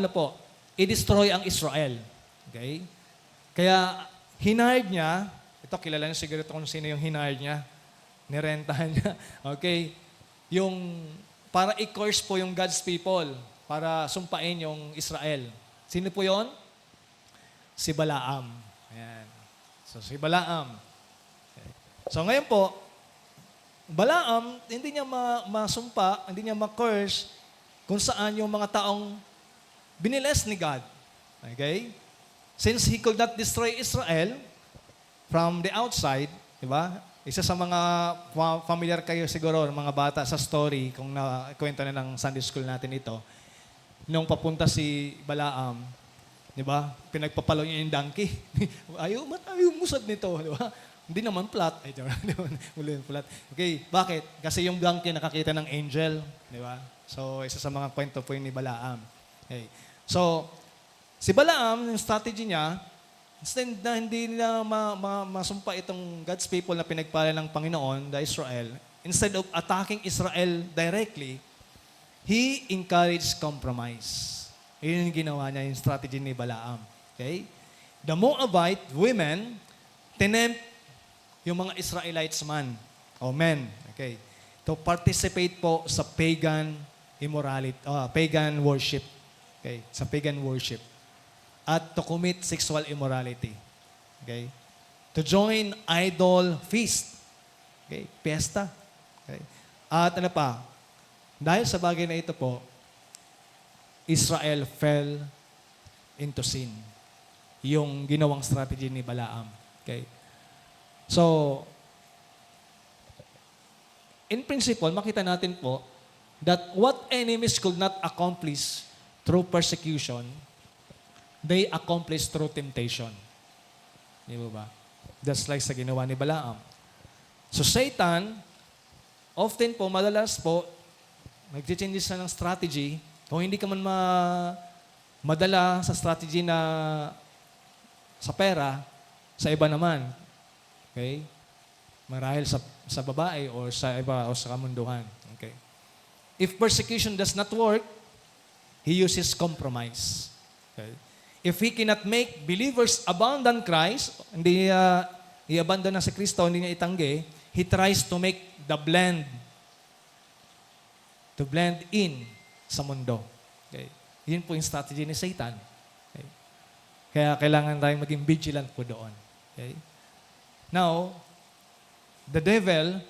i-destroy ang Israel. Okay? Kaya, hinard niya, ito kilala niyo siguro kung sino yung hinard niya, nirentahan niya, okay, yung, para i-curse po yung God's people, para sumpain yung Israel. Sino po yon? Si Balaam. Ayan. So, si Balaam. Okay. So, ngayon po, Balaam, hindi niya masumpa, hindi niya ma-curse kung saan yung mga taong biniles ni God. Okay? Since he could not destroy Israel from the outside, di ba? Isa sa mga familiar kayo siguro, mga bata sa story, kung nakwento na ng Sunday school natin ito, nung papunta si Balaam, di ba? Pinagpapalo niya yung donkey. ayaw musad nito, di ba? Hindi naman flat. Ay, muli yung flat. Okay, bakit? Kasi yung donkey nakakita ng angel, di ba? So, isa sa mga kwento po yun ni Balaam. Okay. So, si Balaam, yung strategy niya, instead na hindi nila masumpa itong God's people na pinagpala ng Panginoon, the Israel, instead of attacking Israel directly, he encouraged compromise. Yun yung ginawa niya, yung strategy ni Balaam. Okay? The Moabite women tinempt yung mga Israelites men. Okay? To participate po sa pagan immorality, pagan worship. Okay? Sa pagan worship. At to commit sexual immorality. Okay? To join idol feast. Okay? Pesta. Okay? At ano pa? Dahil sa bagay na ito po, Israel fell into sin. Yung ginawang strategy ni Balaam. Okay? So, in principle, makita natin po that what enemies could not accomplish through persecution, they accomplish through temptation. Di ba? That's like sa ginawa ni Balaam. So, Satan, often po, madalas po, nag-changes na ng strategy. Kung hindi ka man madala sa strategy na sa pera, sa iba naman. Okay? Marahil sa babae o sa iba o sa kamunduhan. Okay? If persecution does not work, he uses compromise. Okay? If he cannot make believers abandon Christ, hindi i-abandon na si Kristo, hindi niya itanggi, he tries to make the blend in sa mundo. Okay? Yun po yung strategy ni Satan. Okay? Kaya kailangan tayong maging vigilant po doon. Okay? Now, the devil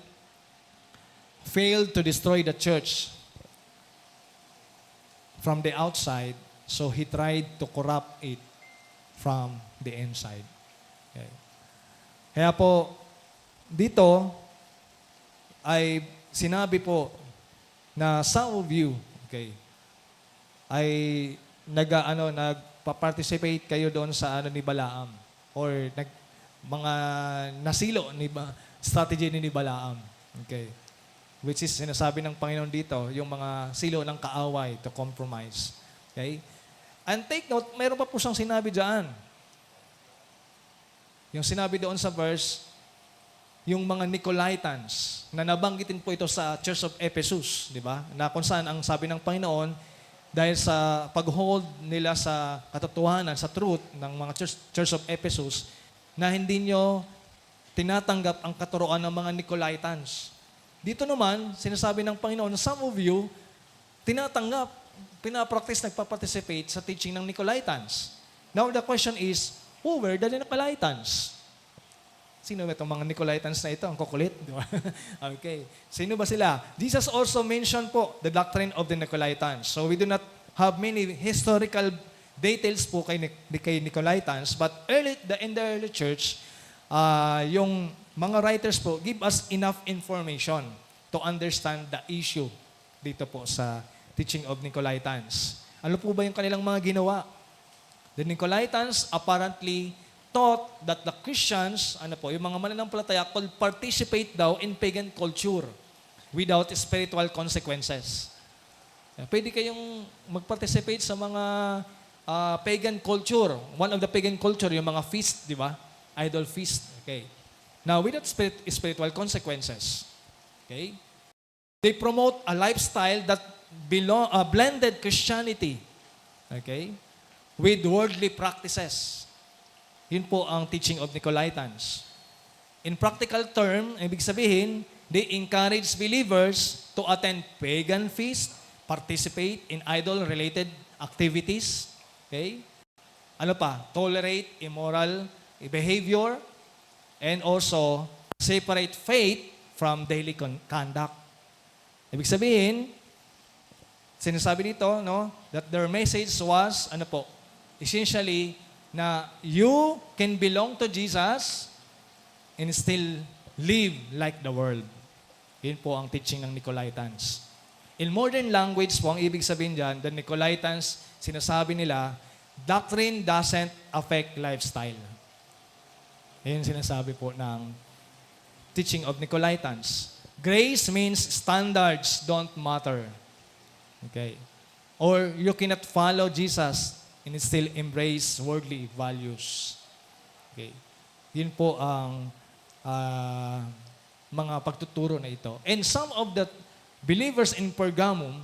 failed to destroy the church from the outside, so he tried to corrupt it from the inside. Okay. Kaya po, dito ay sinabi po na some of you, okay, ay nagpa-participate kayo doon sa ni Balaam or mga nasilo strategy ni Balaam. Okay. Which is sinasabi ng Panginoon dito, yung mga silo ng kaaway to compromise. Okay? And take note, mayroon pa po siyang sinabi dyan. Yung sinabi doon sa verse, yung mga Nicolaitans, na nabanggitin po ito sa Church of Ephesus, di ba? Na kung saan ang sabi ng Panginoon, dahil sa pag-hold nila sa katotohanan, sa truth ng mga Church of Ephesus, na hindi nyo tinatanggap ang katuroan ng mga Nicolaitans. Dito naman, sinasabi ng Panginoon, some of you, tinatanggap, pinapractice, nagpa-participate sa teaching ng Nicolaitans. Now, the question is, who were the Nicolaitans? Sino ba itong mga Nicolaitans na ito? Ang kukulit, di ba? Okay. Sino ba sila? Jesus also mentioned po the doctrine of the Nicolaitans. So, we do not have many historical details po kay Nicolaitans, but in the early church, yung mga writers po give us enough information to understand the issue dito po sa teaching of Nicolaitans. Ano po ba yung kanilang mga ginawa? The Nicolaitans apparently taught that the Christians, yung mga mananampalataya, could participate daw in pagan culture without spiritual consequences. Pwede kayong mag-participate sa mga pagan culture. One of the pagan culture, yung mga feast, di ba? Idol feast. Okay. Now, without spiritual consequences, okay, they promote a lifestyle that blended Christianity, okay, with worldly practices. Yun po ang teaching of Nicolaitans. In practical term, ibig sabihin, they encourage believers to attend pagan feast, participate in idol-related activities, okay, tolerate immoral behavior, and also separate faith from daily conduct. Ibig sabihin, sinasabi dito, that their message was, essentially, na you can belong to Jesus and still live like the world. Yun po ang teaching ng Nicolaitans. In modern language po, ang ibig sabihin dyan, the Nicolaitans, sinasabi nila, doctrine doesn't affect lifestyle. Yan sinasabi po ng teaching of Nicolaitans. Grace means standards don't matter. Okay. Or you cannot follow Jesus and still embrace worldly values. Okay. Yun po ang mga pagtuturo na ito. And some of the believers in Pergamum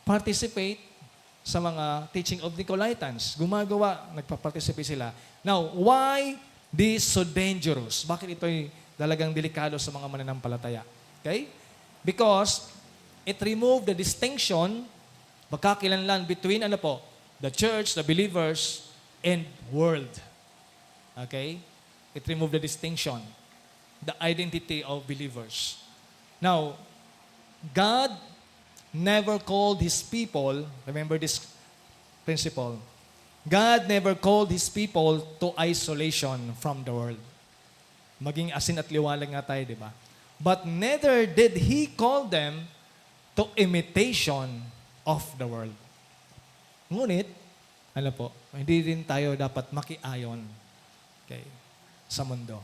participate sa mga teaching of Nicolaitans. Nagpa-participate sila. Now, why this so dangerous? Bakit ito'y talagang delikado sa mga mananampalataya? Okay? Because it removed the distinction, pagkakilanlan between the church, the believers, and world. Okay? It removed the distinction, the identity of believers. Now, God never called His people, remember this principle, God never called His people to isolation from the world. Maging asin at liwalag nga tayo, di ba? But neither did He call them to imitation of the world. Ngunit, hindi rin tayo dapat makiayon sa mundo.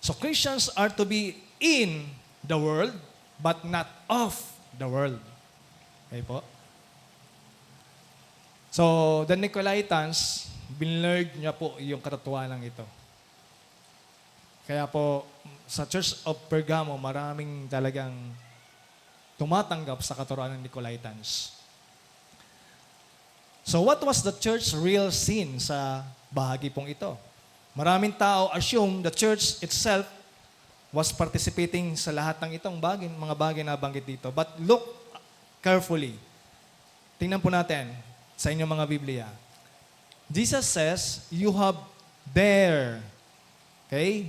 So Christians are to be in the world, but not of the world. Okay po? So, the Nicolaitans, binlearn niya po yung katotohanan ito. Kaya po, sa Church of Pergamo, maraming talagang tumatanggap sa katuroan ng Nicolaitans. So, what was the church's real sin sa bahagi pong ito? Maraming tao assume the church itself was participating sa lahat ng itong mga bagay na banggit dito. But look carefully. Tingnan po natin sa inyong mga Biblia. Jesus says, you have there,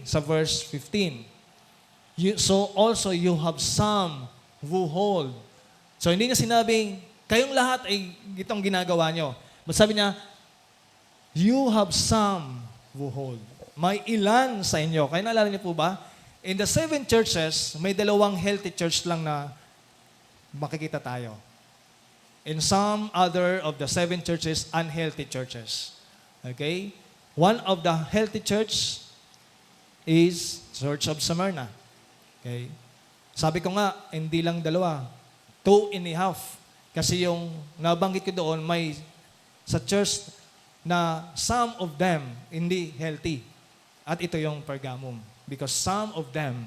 sa verse 15, So also you have some who hold. So hindi niya sinabing, kayong lahat ay itong ginagawa nyo. But sabi niya, you have some who hold. May ilan sa inyo. Kaya naalala niyo po ba? In the 7 churches, may 2 healthy church lang na makikita tayo. In some other of the 7 churches, unhealthy churches. Okay? One of the healthy church is Church of Smyrna. Okay? Sabi ko nga, hindi lang 2, 2.5. Kasi yung nabanggit ko doon, may sa church na some of them hindi healthy. At ito yung Pergamum. Because some of them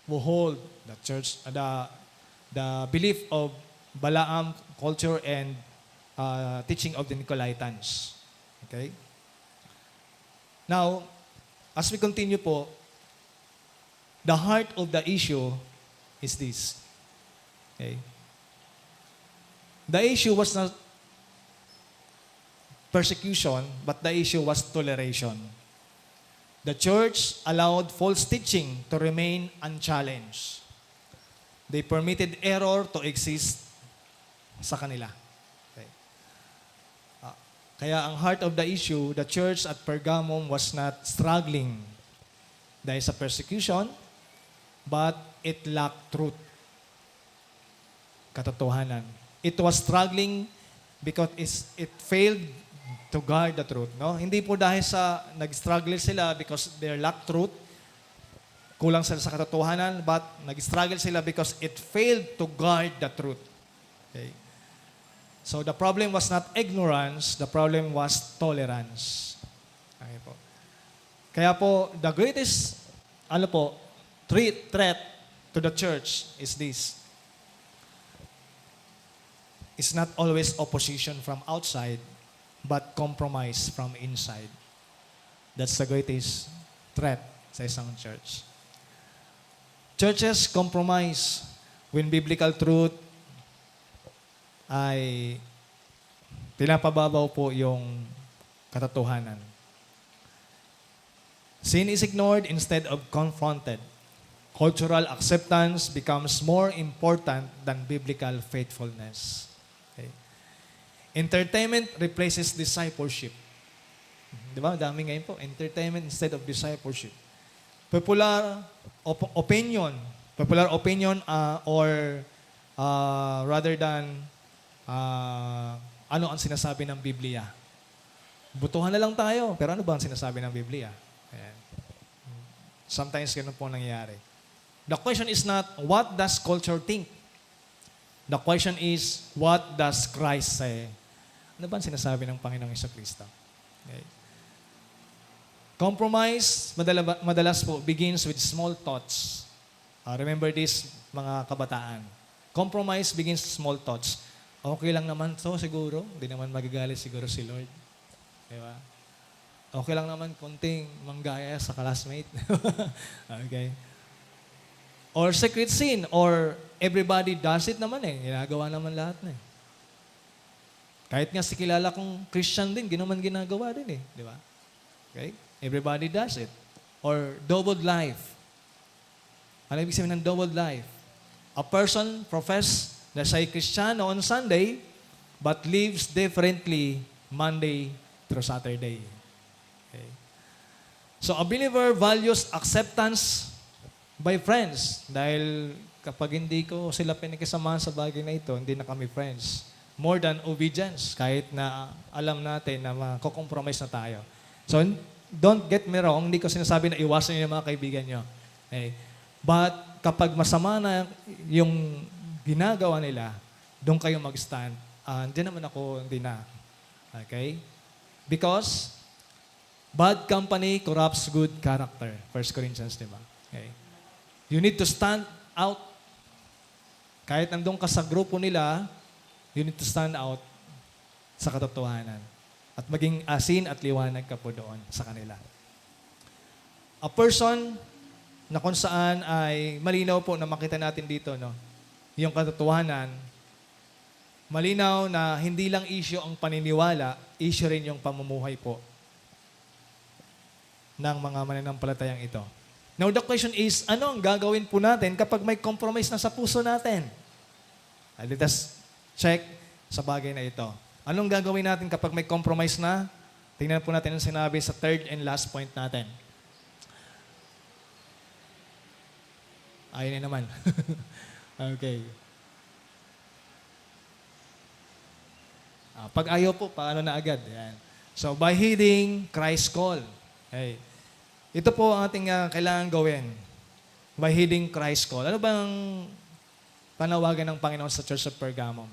will hold the church, the belief of Balaam culture and teaching of the Nicolaitans. Okay? Now, as we continue po, the heart of the issue is this. Okay? The issue was not persecution, but the issue was toleration. The church allowed false teaching to remain unchallenged. They permitted error to exist sa kanila. Okay. Kaya ang heart of the issue, the church at Pergamum was not struggling dahil sa persecution, but it lacked truth. Katotohanan. It was struggling because it failed to guard the truth. No? Hindi po dahil sa nag-struggle sila because they lack truth, kulang sila sa katotohanan, but nag-struggle sila because it failed to guard the truth. Okay? So the problem was not ignorance, the problem was tolerance. Okay po. Kaya po, the greatest threat to the church is this. It's not always opposition from outside, but compromise from inside. That's the greatest threat sa isang church. Churches compromise when biblical truth ay pinapababaw po yung katotohanan. Sin is ignored instead of confronted. Cultural acceptance becomes more important than biblical faithfulness. Okay. Entertainment replaces discipleship. Di ba? Dami ngayon po. Entertainment instead of discipleship. Popular opinion or rather than ano ang sinasabi ng Biblia. Butuhan na lang tayo, pero ano ba ang sinasabi ng Biblia? Ayan. Sometimes ganun po nangyayari. The question is not, what does culture think? The question is, what does Christ say? Ano ba ang sinasabi ng Panginoong Jesucristo? Okay. Compromise, madalas po, begins with small thoughts. Remember this, mga kabataan. Compromise begins with small thoughts. Okay lang naman to siguro. Hindi naman magagalit siguro si Lord. Diba? Okay lang naman konting manggaya sa classmate. Okay. Or secret sin. Or everybody does it naman eh. Ginagawa naman lahat na eh. Kahit nga si kilala kong Christian din, ginagawa din eh. Di ba? Okay? Everybody does it. Or doubled life. Ano ibig sabihin ng doubled life? A person profess na siya'y Kristiyano on Sunday, but lives differently Monday through Saturday. Okay? So a believer values acceptance by friends. Dahil kapag hindi ko sila pinakisamahan sa bagay na ito, hindi na kami friends. More than obedience, kahit na alam natin na makokompromise na tayo. So, don't get me wrong, hindi ko sinasabi na iwasan niyo yung mga kaibigan niyo. Okay? But kapag masama na yung ginagawa nila, doon kayo mag-stand. Hindi naman ako, hindi na. Okay? Because bad company corrupts good character. 1 Corinthians, di ba? Okay? You need to stand out. Kahit nandun ka sa grupo nila, you need to stand out sa katotohanan. At maging asin at liwanag ka po doon sa kanila. A person na kung saan ay malinaw po na makita natin dito, no? Yung katotohanan, malinaw na hindi lang issue ang paniniwala, issue rin yung pamumuhay po ng mga mananampalatayang ito. Now the question is, ano ang gagawin po natin kapag may compromise na sa puso natin? Let us check sa bagay na ito. Anong gagawin natin kapag may compromise na? Tingnan po natin ang sinabi sa third and last point natin. Ayun na naman. Okay. Pag ayaw po, paano na agad? Yan. So, by heeding Christ's call. Okay. Ito po ang ating kailangan gawin. By heeding Christ's call. Ano bang panawagan ng Panginoon sa Church of Pergamum?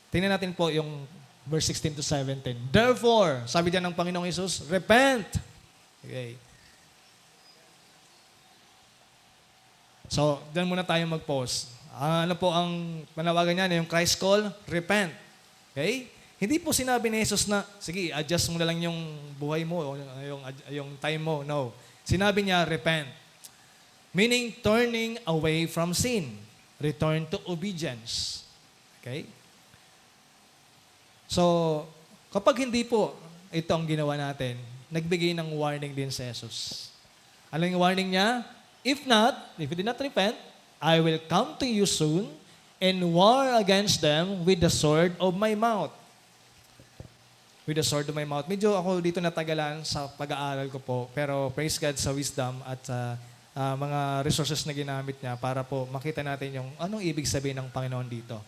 Tingnan natin po yung verse 16 to 17. Therefore, sabi diyan ng Panginoong Hesus, repent. Okay. So, doon muna tayo mag-pause. Ano po ang panawagan niya? Yung Christ call, repent. Okay? Hindi po sinabi ni Jesus na, sige, adjust mo na lang yung buhay mo, yung time mo. No. Sinabi niya, repent. Meaning, turning away from sin. Return to obedience. Okay? So, kapag hindi po ito ang ginawa natin, nagbigay ng warning din si Jesus. Ano yung warning niya? If you did not repent, I will come to you soon and war against them with the sword of my mouth. With the sword of my mouth. Medyo ako dito natagalan sa pag-aaral ko po, pero praise God sa wisdom at sa mga resources na ginamit niya para po makita natin yung anong ibig sabihin ng Panginoon dito.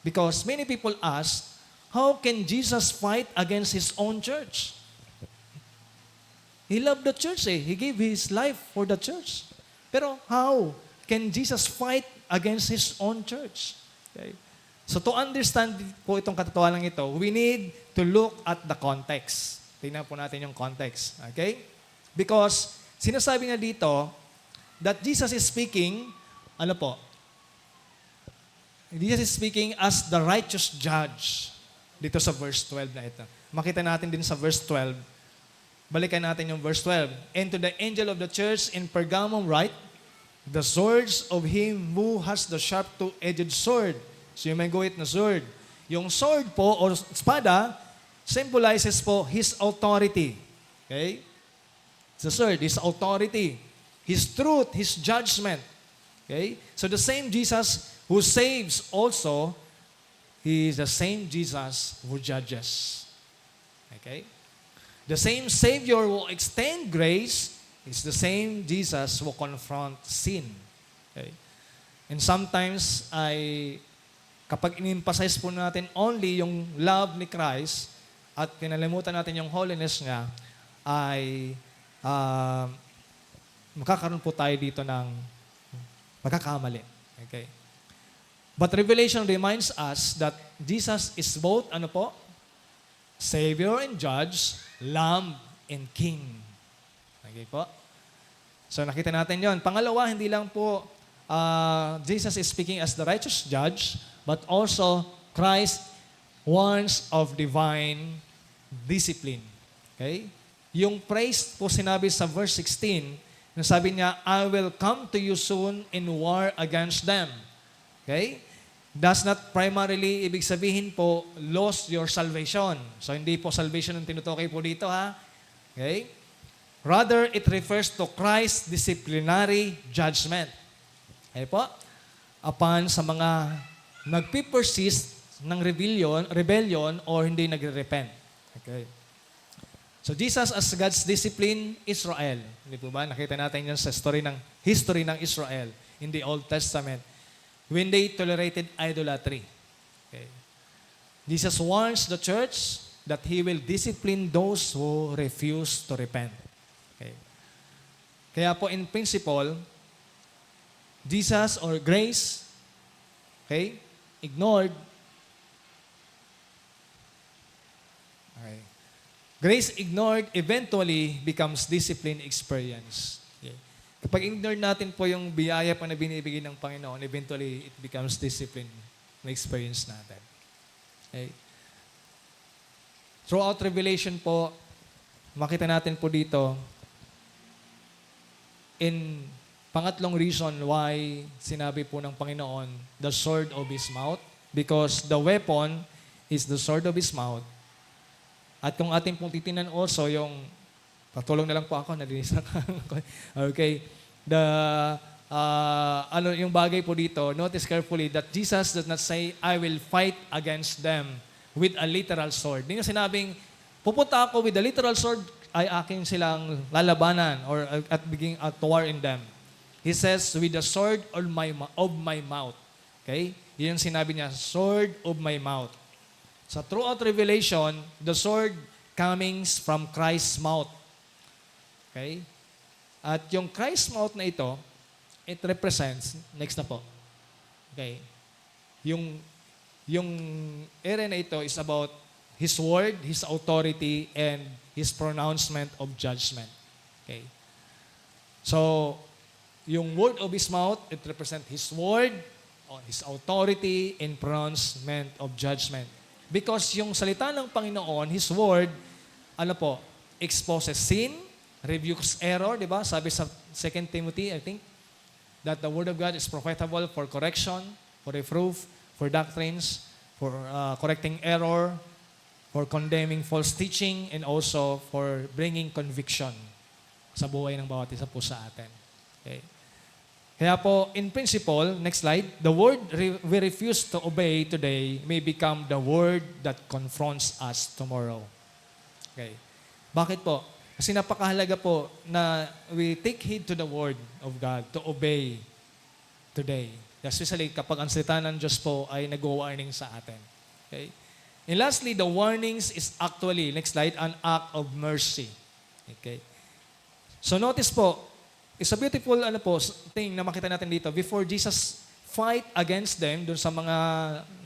Because many people ask, how can Jesus fight against His own church? He loved the church eh. He gave His life for the church. Pero how can Jesus fight against His own church? Okay. So to understand po itong katotohanan ito, we need to look at the context. Tingnan po natin yung context. Okay? Because sinasabi niya dito that Jesus is speaking, ano po? Jesus is speaking as the righteous judge dito sa verse 12 na ito. Makita natin din sa verse 12. Balikan natin yung verse 12. And to the angel of the church in Pergamum write, the swords of him who has the sharp two-edged sword. So you may go it na sword. Yung sword po, o espada, symbolizes po His authority. Okay? It's the sword, His authority. His truth, His judgment. Okay? So the same Jesus who saves also, He is the same Jesus who judges. Okay? The same Savior who extend grace is the same Jesus who confront sin. Okay? And sometimes, kapag in-emphasize po natin only yung love ni Christ at kinalimutan natin yung holiness niya, ay makakaroon po tayo dito ng magkakamali. Okay? But Revelation reminds us that Jesus is both, Savior and Judge, Lamb and King. Okay po? So nakita natin yon. Pangalawa, hindi lang po Jesus is speaking as the righteous judge, but also Christ warns of divine discipline. Okay? Yung praise po sinabi sa verse 16, nasabi niya, I will come to you soon in war against them. Okay? Does not primarily, ibig sabihin po, lose your salvation. So hindi po salvation ang tinutukoy po dito ha. Okay? Rather, it refers to Christ's disciplinary judgment. Okay po? Upon sa mga nagpipersist ng rebellion or hindi nagre-repent. Okay. So Jesus as God's discipline, Israel. Hindi po ba? Nakita natin yan sa history ng Israel in the Old Testament when they tolerated idolatry. Okay. Jesus warns the church that He will discipline those who refuse to repent. Okay. Kaya po in principle, Jesus or grace, okay, ignored. Okay. Grace ignored eventually becomes discipline experience. Okay. Kapag ignore natin po yung biyaya pa na binibigay ng Panginoon, eventually it becomes discipline na experience natin. Okay. Throughout Revelation po, makita natin po dito, in pangatlong reason why sinabi po ng Panginoon, the sword of His mouth, because the weapon is the sword of His mouth. At kung ating pong titinan also yung, patulong na lang po ako, nalinis na ako. Okay. the yung bagay po dito, notice carefully that Jesus does not say, I will fight against them with a literal sword. Hindi niya sinabing, pupunta ako with a literal sword, ay akin silang lalabanan or at begin at war in them. He says, with the sword of my mouth. Okay? Yun yung sinabi niya, sword of my mouth. So throughout Revelation, the sword comings from Christ's mouth. Okay? At yung Christ's mouth na ito, it represents, next na po. Okay? Yung area na ito is about His word, His authority, and His pronouncement of judgment. Okay? So, yung word of His mouth, it represents His word, or His authority, and pronouncement of judgment. Because yung salita ng Panginoon, His word, exposes sin, rebukes error, di ba? Sabi sa 2 Timothy, I think, that the word of God is profitable for correction, for reproof, for doctrines, for correcting error, for condemning false teaching, and also for bringing conviction sa buhay ng bawat isa po sa atin. Okay. Kaya po, in principle, next slide, the word we refuse to obey today may become the word that confronts us tomorrow. Okay. Bakit po? Kasi napakahalaga po na we take heed to the word of God, to obey today. Especially kapag ang salita ng Diyos po ay nag-warning sa atin. Okay? And lastly, the warnings is actually, next slide, an act of mercy. Okay? So notice po, it's a beautiful thing na makita natin dito. Before Jesus fight against them, dun sa mga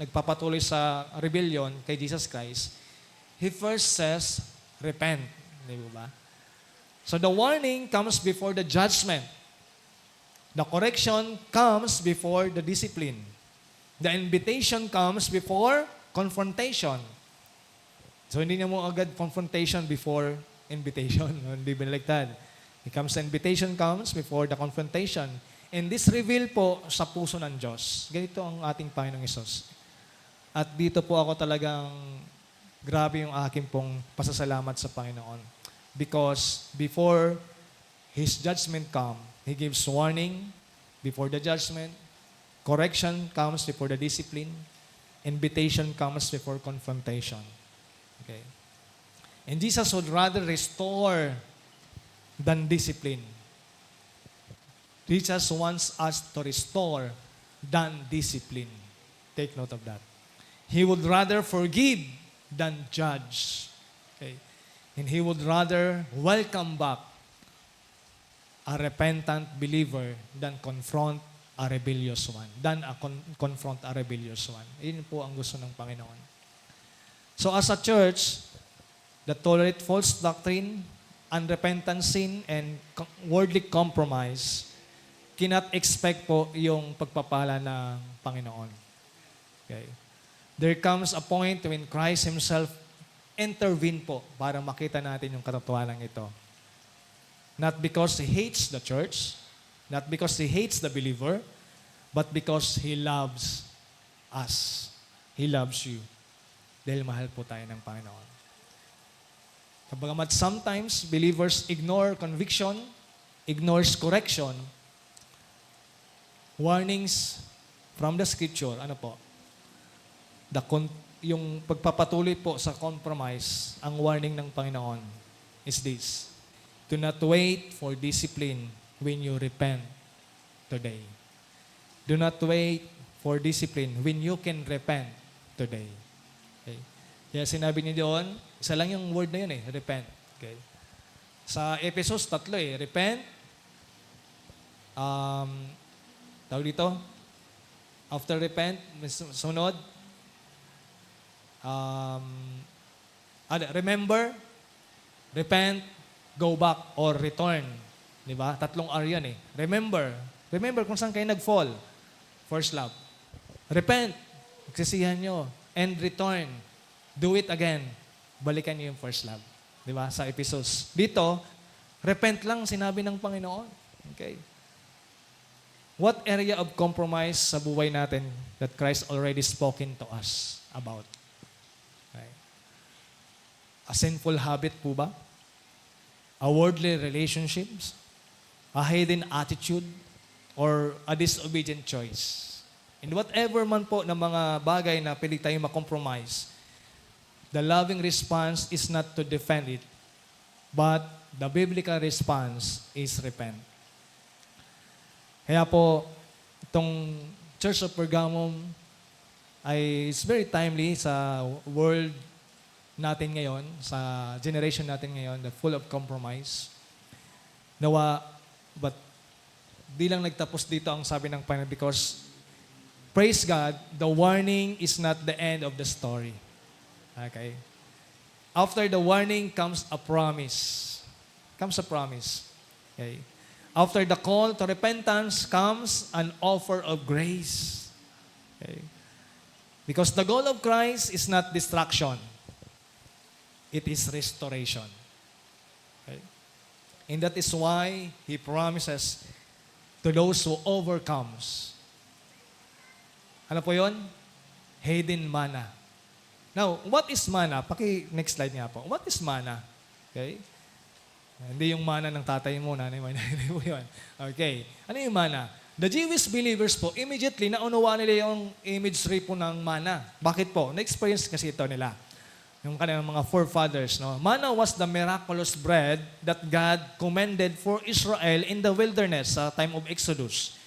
nagpapatuloy sa rebellion kay Jesus Christ, He first says, repent. Di ba? So the warning comes before the judgment. The correction comes before the discipline. The invitation comes before confrontation. So hindi niya mo agad confrontation before invitation. Hindi baliktad. Invitation comes before the confrontation. And this reveal po sa puso ng Diyos. Ganito ang ating Panginoong Hesus. At dito po ako talagang grabe yung aking pong pasasalamat sa Panginoon. Because before His judgment come, He gives warning before the judgment. Correction comes before the discipline. Invitation comes before confrontation. Okay. And Jesus would rather restore than discipline. Jesus wants us to restore than discipline. Take note of that. He would rather forgive than judge. Okay. And He would rather welcome back a repentant believer than confront a rebellious one. Confront a rebellious one. Yun po ang gusto ng Panginoon. So as a church that tolerate false doctrine, unrepentant sin, and worldly compromise, cannot expect po yung pagpapala ng Panginoon. Okay. There comes a point when Christ Himself intervene po para makita natin yung katotohanan ito. Not because He hates the church, not because He hates the believer, but because He loves us. He loves you. Dahil mahal po tayo ng Panginoon. Kapagamat sometimes believers ignore conviction, ignores correction, warnings from the Scripture, yung pagpapatuloy po sa compromise, ang warning ng Panginoon is this: do not wait for discipline when you repent today. Do not wait for discipline when you can repent today. Okay? Kaya sinabi niya doon, isa lang yung word na yun repent. Okay? Sa Ephesus, 3 repent. Tawag dito, after repent, sunod, remember, repent, go back, or return. Di ba? 3 R yan Remember. Remember kung saan kayo nag-fall. First love. Repent. Magsisihan nyo. And return. Do it again. Balikan nyo yung first love. Di ba? Sa Ephesus. Dito, repent lang sinabi ng Panginoon. Okay? What area of compromise sa buhay natin that Christ already spoken to us about? Okay. A sinful habit po ba? A worldly relationships? a hidden attitude, or a disobedient choice. And whatever man po ng mga bagay na pwede tayong makompromise, the loving response is not to defend it, but the biblical response is repent. Kaya po, itong Church of Pergamum ay is very timely sa world natin ngayon, sa generation natin ngayon, that full of compromise. Nawa, but di lang nagtapos dito ang sabi ng Panginoon, because praise God, the warning is not the end of the story. Okay? After the warning comes a promise. Comes a promise. Okay? After the call to repentance comes an offer of grace. Okay? Because the goal of Christ is not destruction. It is restoration. Okay? And that is why He promises to those who overcomes. Ano po yun? Hidden manna. Now, what is manna? Next slide nga po. What is manna? Okay? Hindi yung mana ng tatay mo, nanay mo, hindi po yun. Okay. Ano yung mana? The Jewish believers po, immediately, naunawa nila yung imagery po ng mana. Bakit po? Na-experience kasi ito nila. Yung kanilang mga forefathers. No? Manna was the miraculous bread that God commended for Israel in the wilderness sa time of Exodus.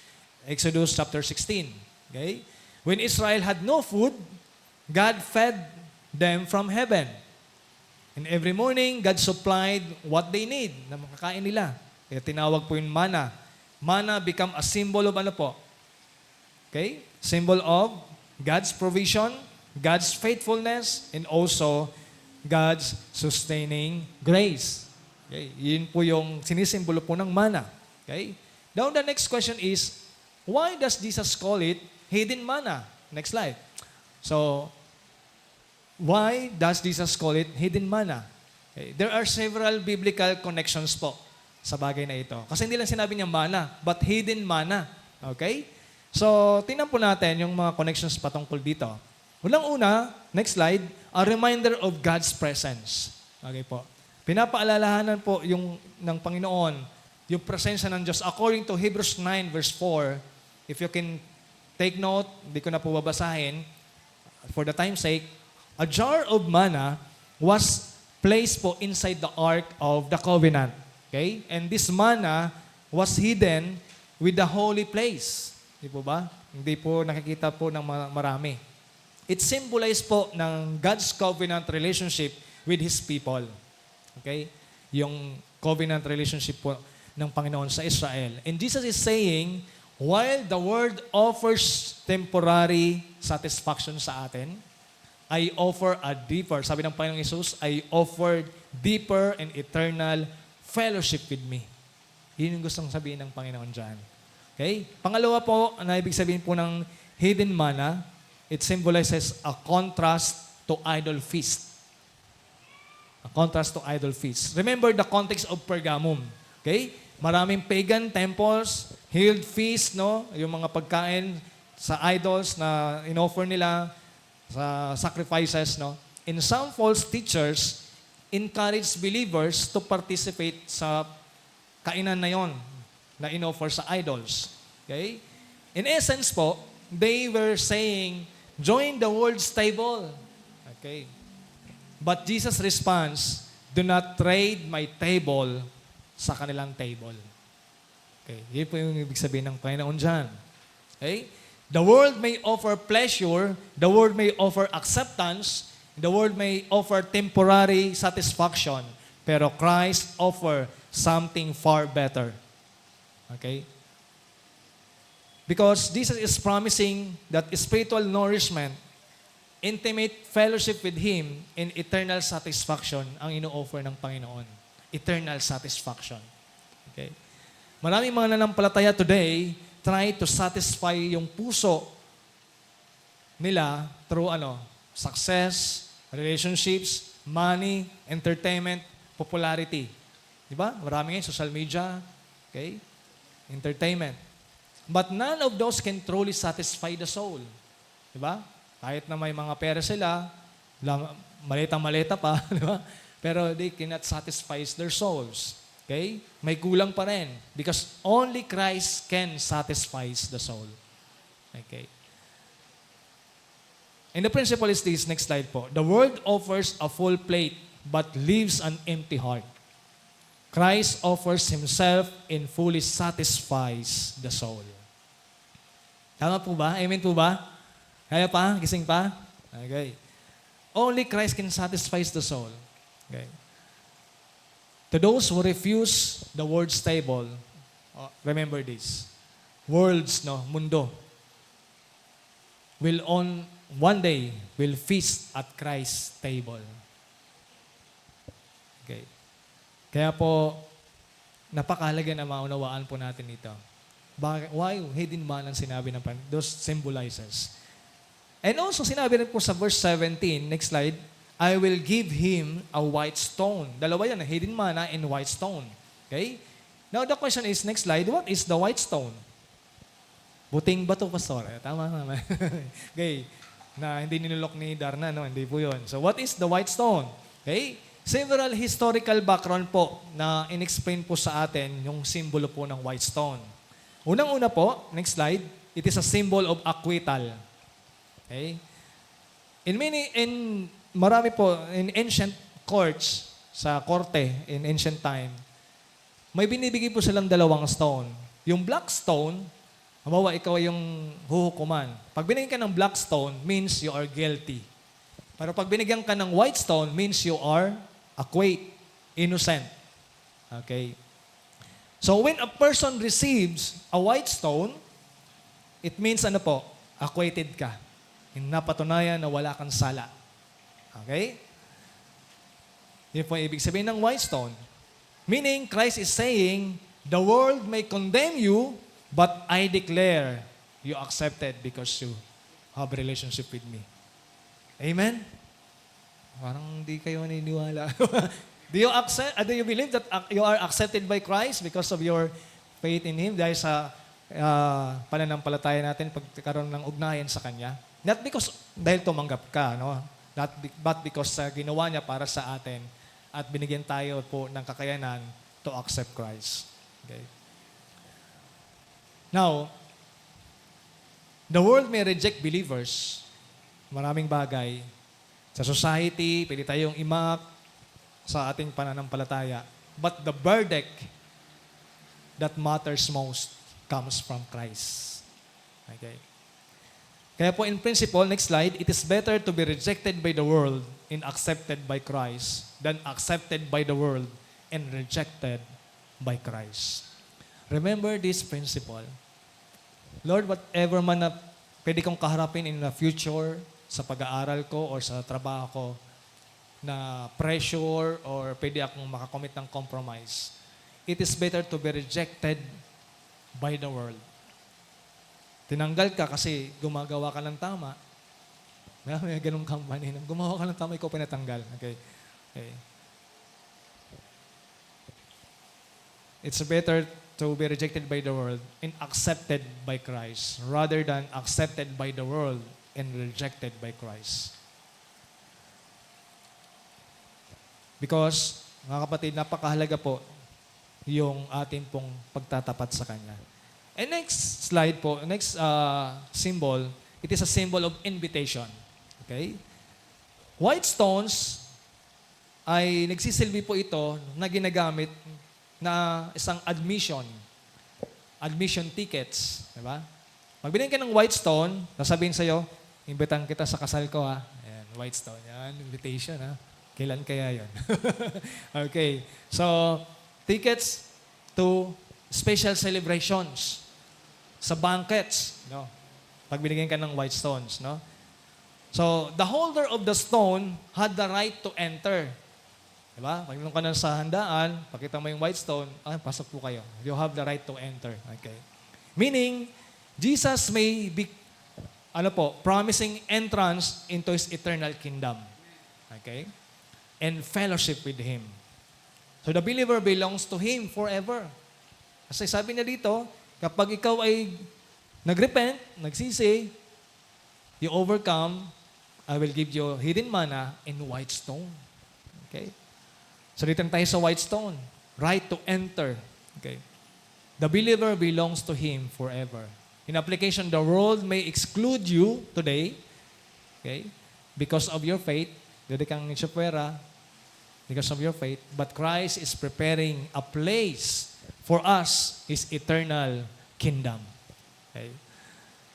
Exodus chapter 16. Okay? When Israel had no food, God fed them from heaven. And every morning, God supplied what they need na makakain nila. Kaya tinawag po yung manna. Manna become a symbol of ano po? Okay? Symbol of God's provision, God's faithfulness, and also God's sustaining grace. Okay? Yun po yung sinisimbolo po ng manna. Okay? Now the next question is, why does Jesus call it hidden manna? Next slide. So, why does Jesus call it hidden manna? Okay. There are several biblical connections po sa bagay na ito. Kasi hindi lang sinabi niya manna, but hidden manna. Okay? So, tingnan po natin yung mga connections patungkol dito. Unang-una, next slide, a reminder of God's presence. Okay po. Pinapaalalahanan po ng Panginoon yung presensya ng Diyos. According to Hebrews 9 verse 4, if you can take note, hindi ko na po babasahin, for the time's sake, a jar of manna was placed po inside the ark of the covenant. Okay? And this manna was hidden with the holy place. Hindi po ba? Hindi po nakikita po ng marami. It symbolized po ng God's covenant relationship with His people. Okay? Yung covenant relationship po ng Panginoon sa Israel. And Jesus is saying, while the world offers temporary satisfaction sa atin, I offer a deeper, sabi ng Panginoong Hesus, I offer deeper and eternal fellowship with me. Yun yung gustong sabihin ng Panginoon dyan. Okay? Pangalawa po, na ibig sabihin po ng hidden manna, it symbolizes a contrast to idol feast. A contrast to idol feast. Remember the context of Pergamum. Okay? Maraming pagan temples, healed feast, no? Yung mga pagkain sa idols na inoffer nila, sa sacrifices, no? And some false teachers encourage believers to participate sa kainan na yon na inoffer sa idols. Okay? In essence po, they were saying, join the world's table. Okay? But Jesus responds, do not trade my table sa kanilang table. Okay? Yun po yung ibig sabihin ng Panginoon dyan. Okay? The world may offer pleasure, the world may offer acceptance, the world may offer temporary satisfaction, pero Christ offer something far better. Okay? Because Jesus is promising that spiritual nourishment, intimate fellowship with Him, and eternal satisfaction ang ino-offer ng Panginoon. Eternal satisfaction. Okay? Maraming mga nanampalataya today try to satisfy yung puso nila through success, relationships, money, entertainment, popularity. Di ba? Marami ngayon, social media, okay? Entertainment. But none of those can truly satisfy the soul. Di ba? Kahit na may mga pera sila, maleta-maleta pa, di ba? Pero they cannot satisfy their souls. Okay? May kulang pa rin. Because only Christ can satisfy the soul. Okay? And the principle is this, next slide po. The world offers a full plate but leaves an empty heart. Christ offers Himself and fully satisfies the soul. Tama po ba? Amen po ba? Kaya pa? Gising pa? Okay. Only Christ can satisfy the soul. Okay. To those who refuse the word's table, remember this. Worlds, no, mundo, will on one day will feast at Christ's table. Okay. Kaya po, napakahalaga na maunawaan po natin ito. Why hidden man ang sinabi ng Panginoon? Those symbolizers. And also, sinabi rin po sa verse 17, next slide, I will give him a white stone. Dalawa yan, hidden manna and white stone. Okay? Now, the question is, next slide, what is the white stone? Buting bato, pastor. Tama naman. Okay. Na hindi nilolok ni Darna, no? Hindi po yun. So, what is the white stone? Okay? Several historical background po na in-explain po sa atin yung simbolo po ng white stone. Unang-una po, next slide, it is a symbol of acquittal. Okay? Marami po, in ancient courts, sa korte, in ancient time, may binibigay po silang dalawang stone. Yung black stone, halimbawa ikaw yung huhukuman. Pag binigyan ka ng black stone, means you are guilty. Pero pag binigyan ka ng white stone, means you are acquit, innocent. Okay? So when a person receives a white stone, it means ano po? Acquitted ka. Napatunayan na wala kang sala. Okay? Yun po ibig sabihin ng white stone. Meaning, Christ is saying, the world may condemn you, but I declare you accepted because you have a relationship with me. Amen? Parang di kayo naniniwala. Do you believe that you are accepted by Christ because of your faith in Him? Dahil sa pananampalataya natin, pagkaroon ng ugnayan sa Kanya. Not because dahil tumanggap ka, no? But because ginawa niya para sa atin at binigyan tayo po ng kakayanan to accept Christ. Okay? Now, the world may reject believers. Maraming bagay. Sa society, pwede tayong imak sa ating pananampalataya. But the verdict that matters most comes from Christ. Okay? Kaya po in principle, next slide, it is better to be rejected by the world and accepted by Christ than accepted by the world and rejected by Christ. Remember this principle. Lord, whatever man na pwede kong kaharapin in the future, sa pag-aaral ko or sa trabaho ko, na pressure or pwede akong makakommit ng compromise, it is better to be rejected by the world. Tinanggal ka kasi gumagawa ka ng tama. May ganung company na gumawa ka ng tama, ikaw pinatanggal. Okay. It's better to be rejected by the world and accepted by Christ rather than accepted by the world and rejected by Christ. Because, mga kapatid, napakahalaga po yung ating pong pagtatapat sa Kanya. And next slide po, next symbol, it is a symbol of invitation. Okay? White stones ay nagsisilbi po ito na ginagamit na isang admission tickets. Diba? Pag binigyan ka ng white stone, sasabihin sa'yo, imbitahan kita sa kasal ko ha. Ayan, white stone. Yan, invitation ha. Kailan kaya yun? Okay. So, tickets to special celebrations sa banquets, no? Pag binigyan ka ng white stones, no? So, the holder of the stone had the right to enter. Diba? Pag ka na sa handaan, pakita mo yung white stone, pasok po kayo. You have the right to enter. Okay. Meaning, Jesus may be, promising entrance into His eternal kingdom. Okay? And fellowship with Him. So, the believer belongs to Him forever. Kasi sabi niya dito, kapag ikaw ay nagrepent, nagsisi, you overcome, I will give you hidden manna and white stone. Okay? So dito tayo sa white stone. right to enter. Okay? The believer belongs to Him forever. In application, the world may exclude you today, okay, because of your faith. Dede kang nisyapwera, because of your faith. But Christ is preparing a place for us, His eternal kingdom. Okay?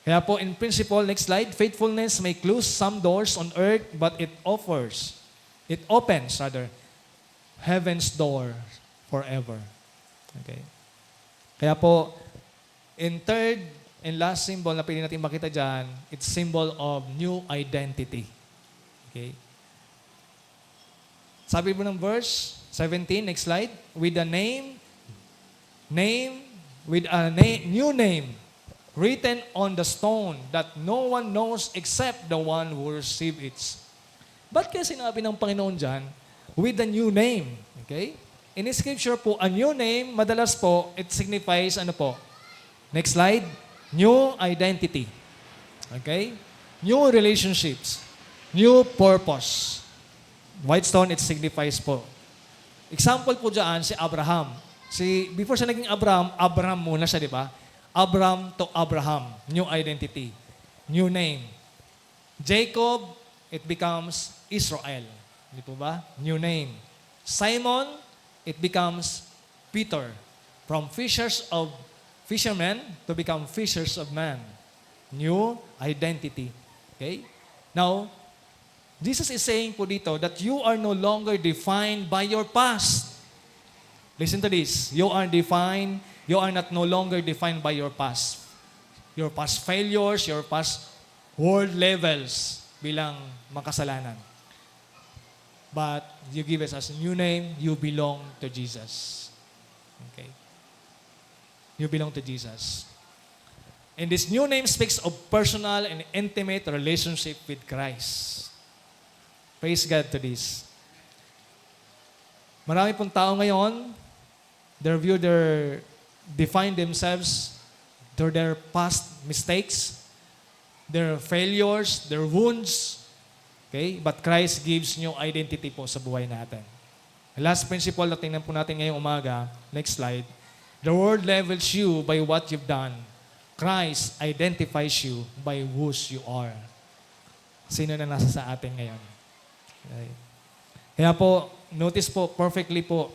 Kaya po, in principle, next slide, faithfulness may close some doors on earth, but it opens, heaven's door forever. Okay? Kaya po, in third and last symbol na pwede natin makita dyan, it's symbol of new identity. Okay? Sabi mo ng verse 17, next slide, with a new name, written on the stone that no one knows except the one who received it. Ba't kaya sinabi ng Panginoon dyan, with a new name? Okay? In Scripture po, a new name, madalas po, it signifies, next slide, new identity. Okay? New relationships. New purpose. Whitestone, it signifies po. Example po dyan, si Abraham. Before siya naging Abraham muna siya, di ba? Abram to Abraham. New identity. New name. Jacob, it becomes Israel. Di po ba? New name. Simon, it becomes Peter. From fishermen to become fishers of men. New identity. Okay? Now, Jesus is saying po dito that you are no longer defined by your past. Listen to this. You are not no longer defined by your past. Your past failures, your past world levels bilang makasalanan. But you give us a new name, you belong to Jesus. Okay? You belong to Jesus. And this new name speaks of personal and intimate relationship with Christ. Praise God to this. Marami pong tao ngayon, define themselves through their past mistakes, their failures, their wounds. Okay? But Christ gives new identity po sa buhay natin. The last principle na tingnan po natin ngayong umaga, next slide. The world labels you by what you've done. Christ identifies you by whose you are. Sino na nasa sa atin ngayon? Okay. Kaya po, notice po, perfectly po,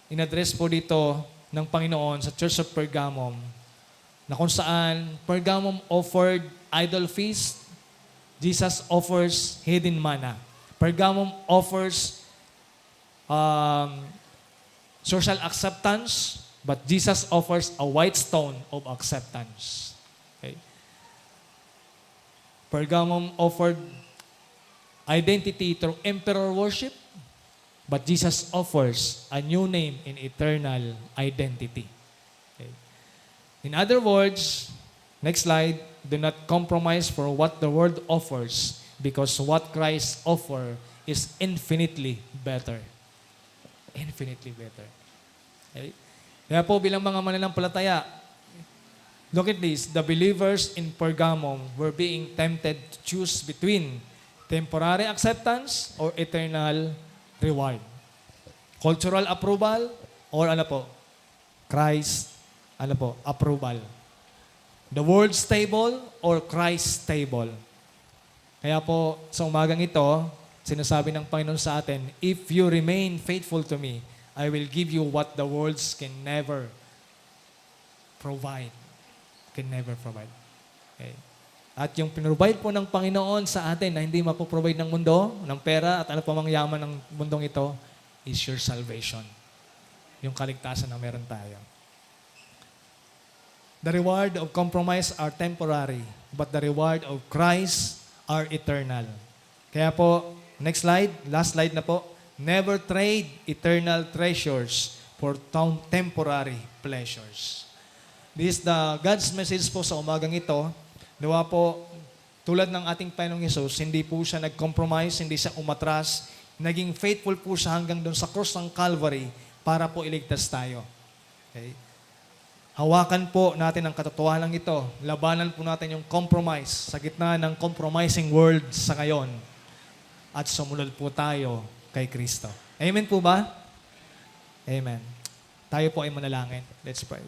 in-address po dito ng Panginoon sa Church of Pergamum na kung saan Pergamum offered idol feast, Jesus offers hidden manna. Pergamum offers social acceptance, but Jesus offers a white stone of acceptance. Okay? Pergamum offered identity through emperor worship, but Jesus offers a new name in eternal identity. Okay. In other words, next slide, do not compromise for what the world offers because what Christ offers is infinitely better. Infinitely better. Okay. Kaya po bilang mga mananampalataya, look at this, the believers in Pergamum were being tempted to choose between temporary acceptance or eternal reward. Cultural approval or Christ, approval. The world stable or Christ stable. Kaya po, sa umagang ito, sinasabi ng Panginoon sa atin, if you remain faithful to me, I will give you what the world can never provide. Can never provide. Okay. At yung pinrovide po ng Panginoon sa atin na hindi mapoprovide ng mundo, ng pera, at ano pa mang yaman ng mundong ito, is your salvation. Yung kaligtasan na meron tayo. The reward of compromise are temporary, but the reward of Christ are eternal. Kaya po, next slide, last slide na po, never trade eternal treasures for temporary pleasures. This is the God's message po sa umagang ito. Nawa po, tulad ng ating Panginoong Hesus, hindi po siya nag-compromise, hindi siya umatras, naging faithful po siya hanggang doon sa cross ng Calvary para po iligtas tayo. Okay? Hawakan po natin ang katotohanan ito. Labanan po natin yung compromise sa gitna ng compromising world sa ngayon. At sumunod po tayo kay Kristo. Amen po ba? Amen. Tayo po ay manalangin. Let's pray.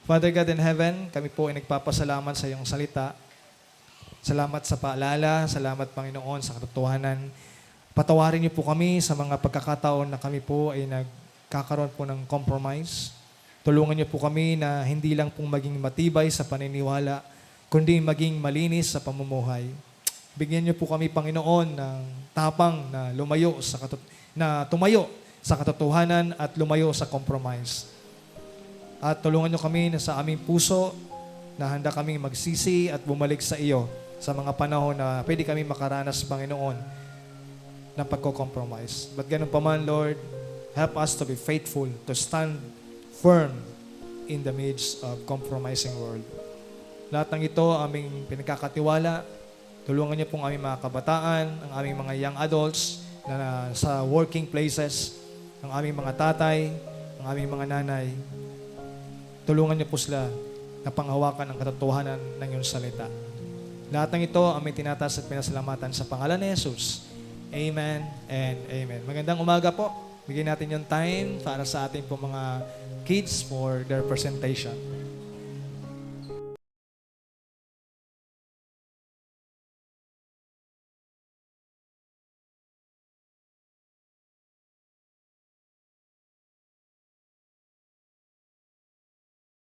Father God in heaven, kami po ay nagpapasalamat sa iyong salita. Salamat sa paalala, salamat Panginoon sa katotohanan. Patawarin niyo po kami sa mga pagkakataon na kami po ay nagkakaroon po ng compromise. Tulungan niyo po kami na hindi lang pong maging matibay sa paniniwala, kundi maging malinis sa pamumuhay. Bigyan niyo po kami, Panginoon, ng tapang na tumayo sa katotohanan at lumayo sa compromise. At tulungan niyo kami na sa aming puso na handa kaming magsisi at bumalik sa iyo sa mga panahon na pwede kami makaranas, Panginoon, ng pagko-compromise. But ganun pa man, Lord, help us to be faithful, to stand firm in the midst of compromising world. Lahat ng ito, aming pinagkakatiwala. Tulungan niyo pong aming mga kabataan, ang aming mga young adults na sa working places, ang aming mga tatay, ang aming mga nanay. Tulungan niyo po sila na panghawakan ang katotohanan ng iyong salita. Lahat ng ito, aming tinataas at pinasalamatan sa pangalan ni Jesus. Amen and amen. Magandang umaga po. Bigyan natin yung time para sa ating po mga kids for their presentation.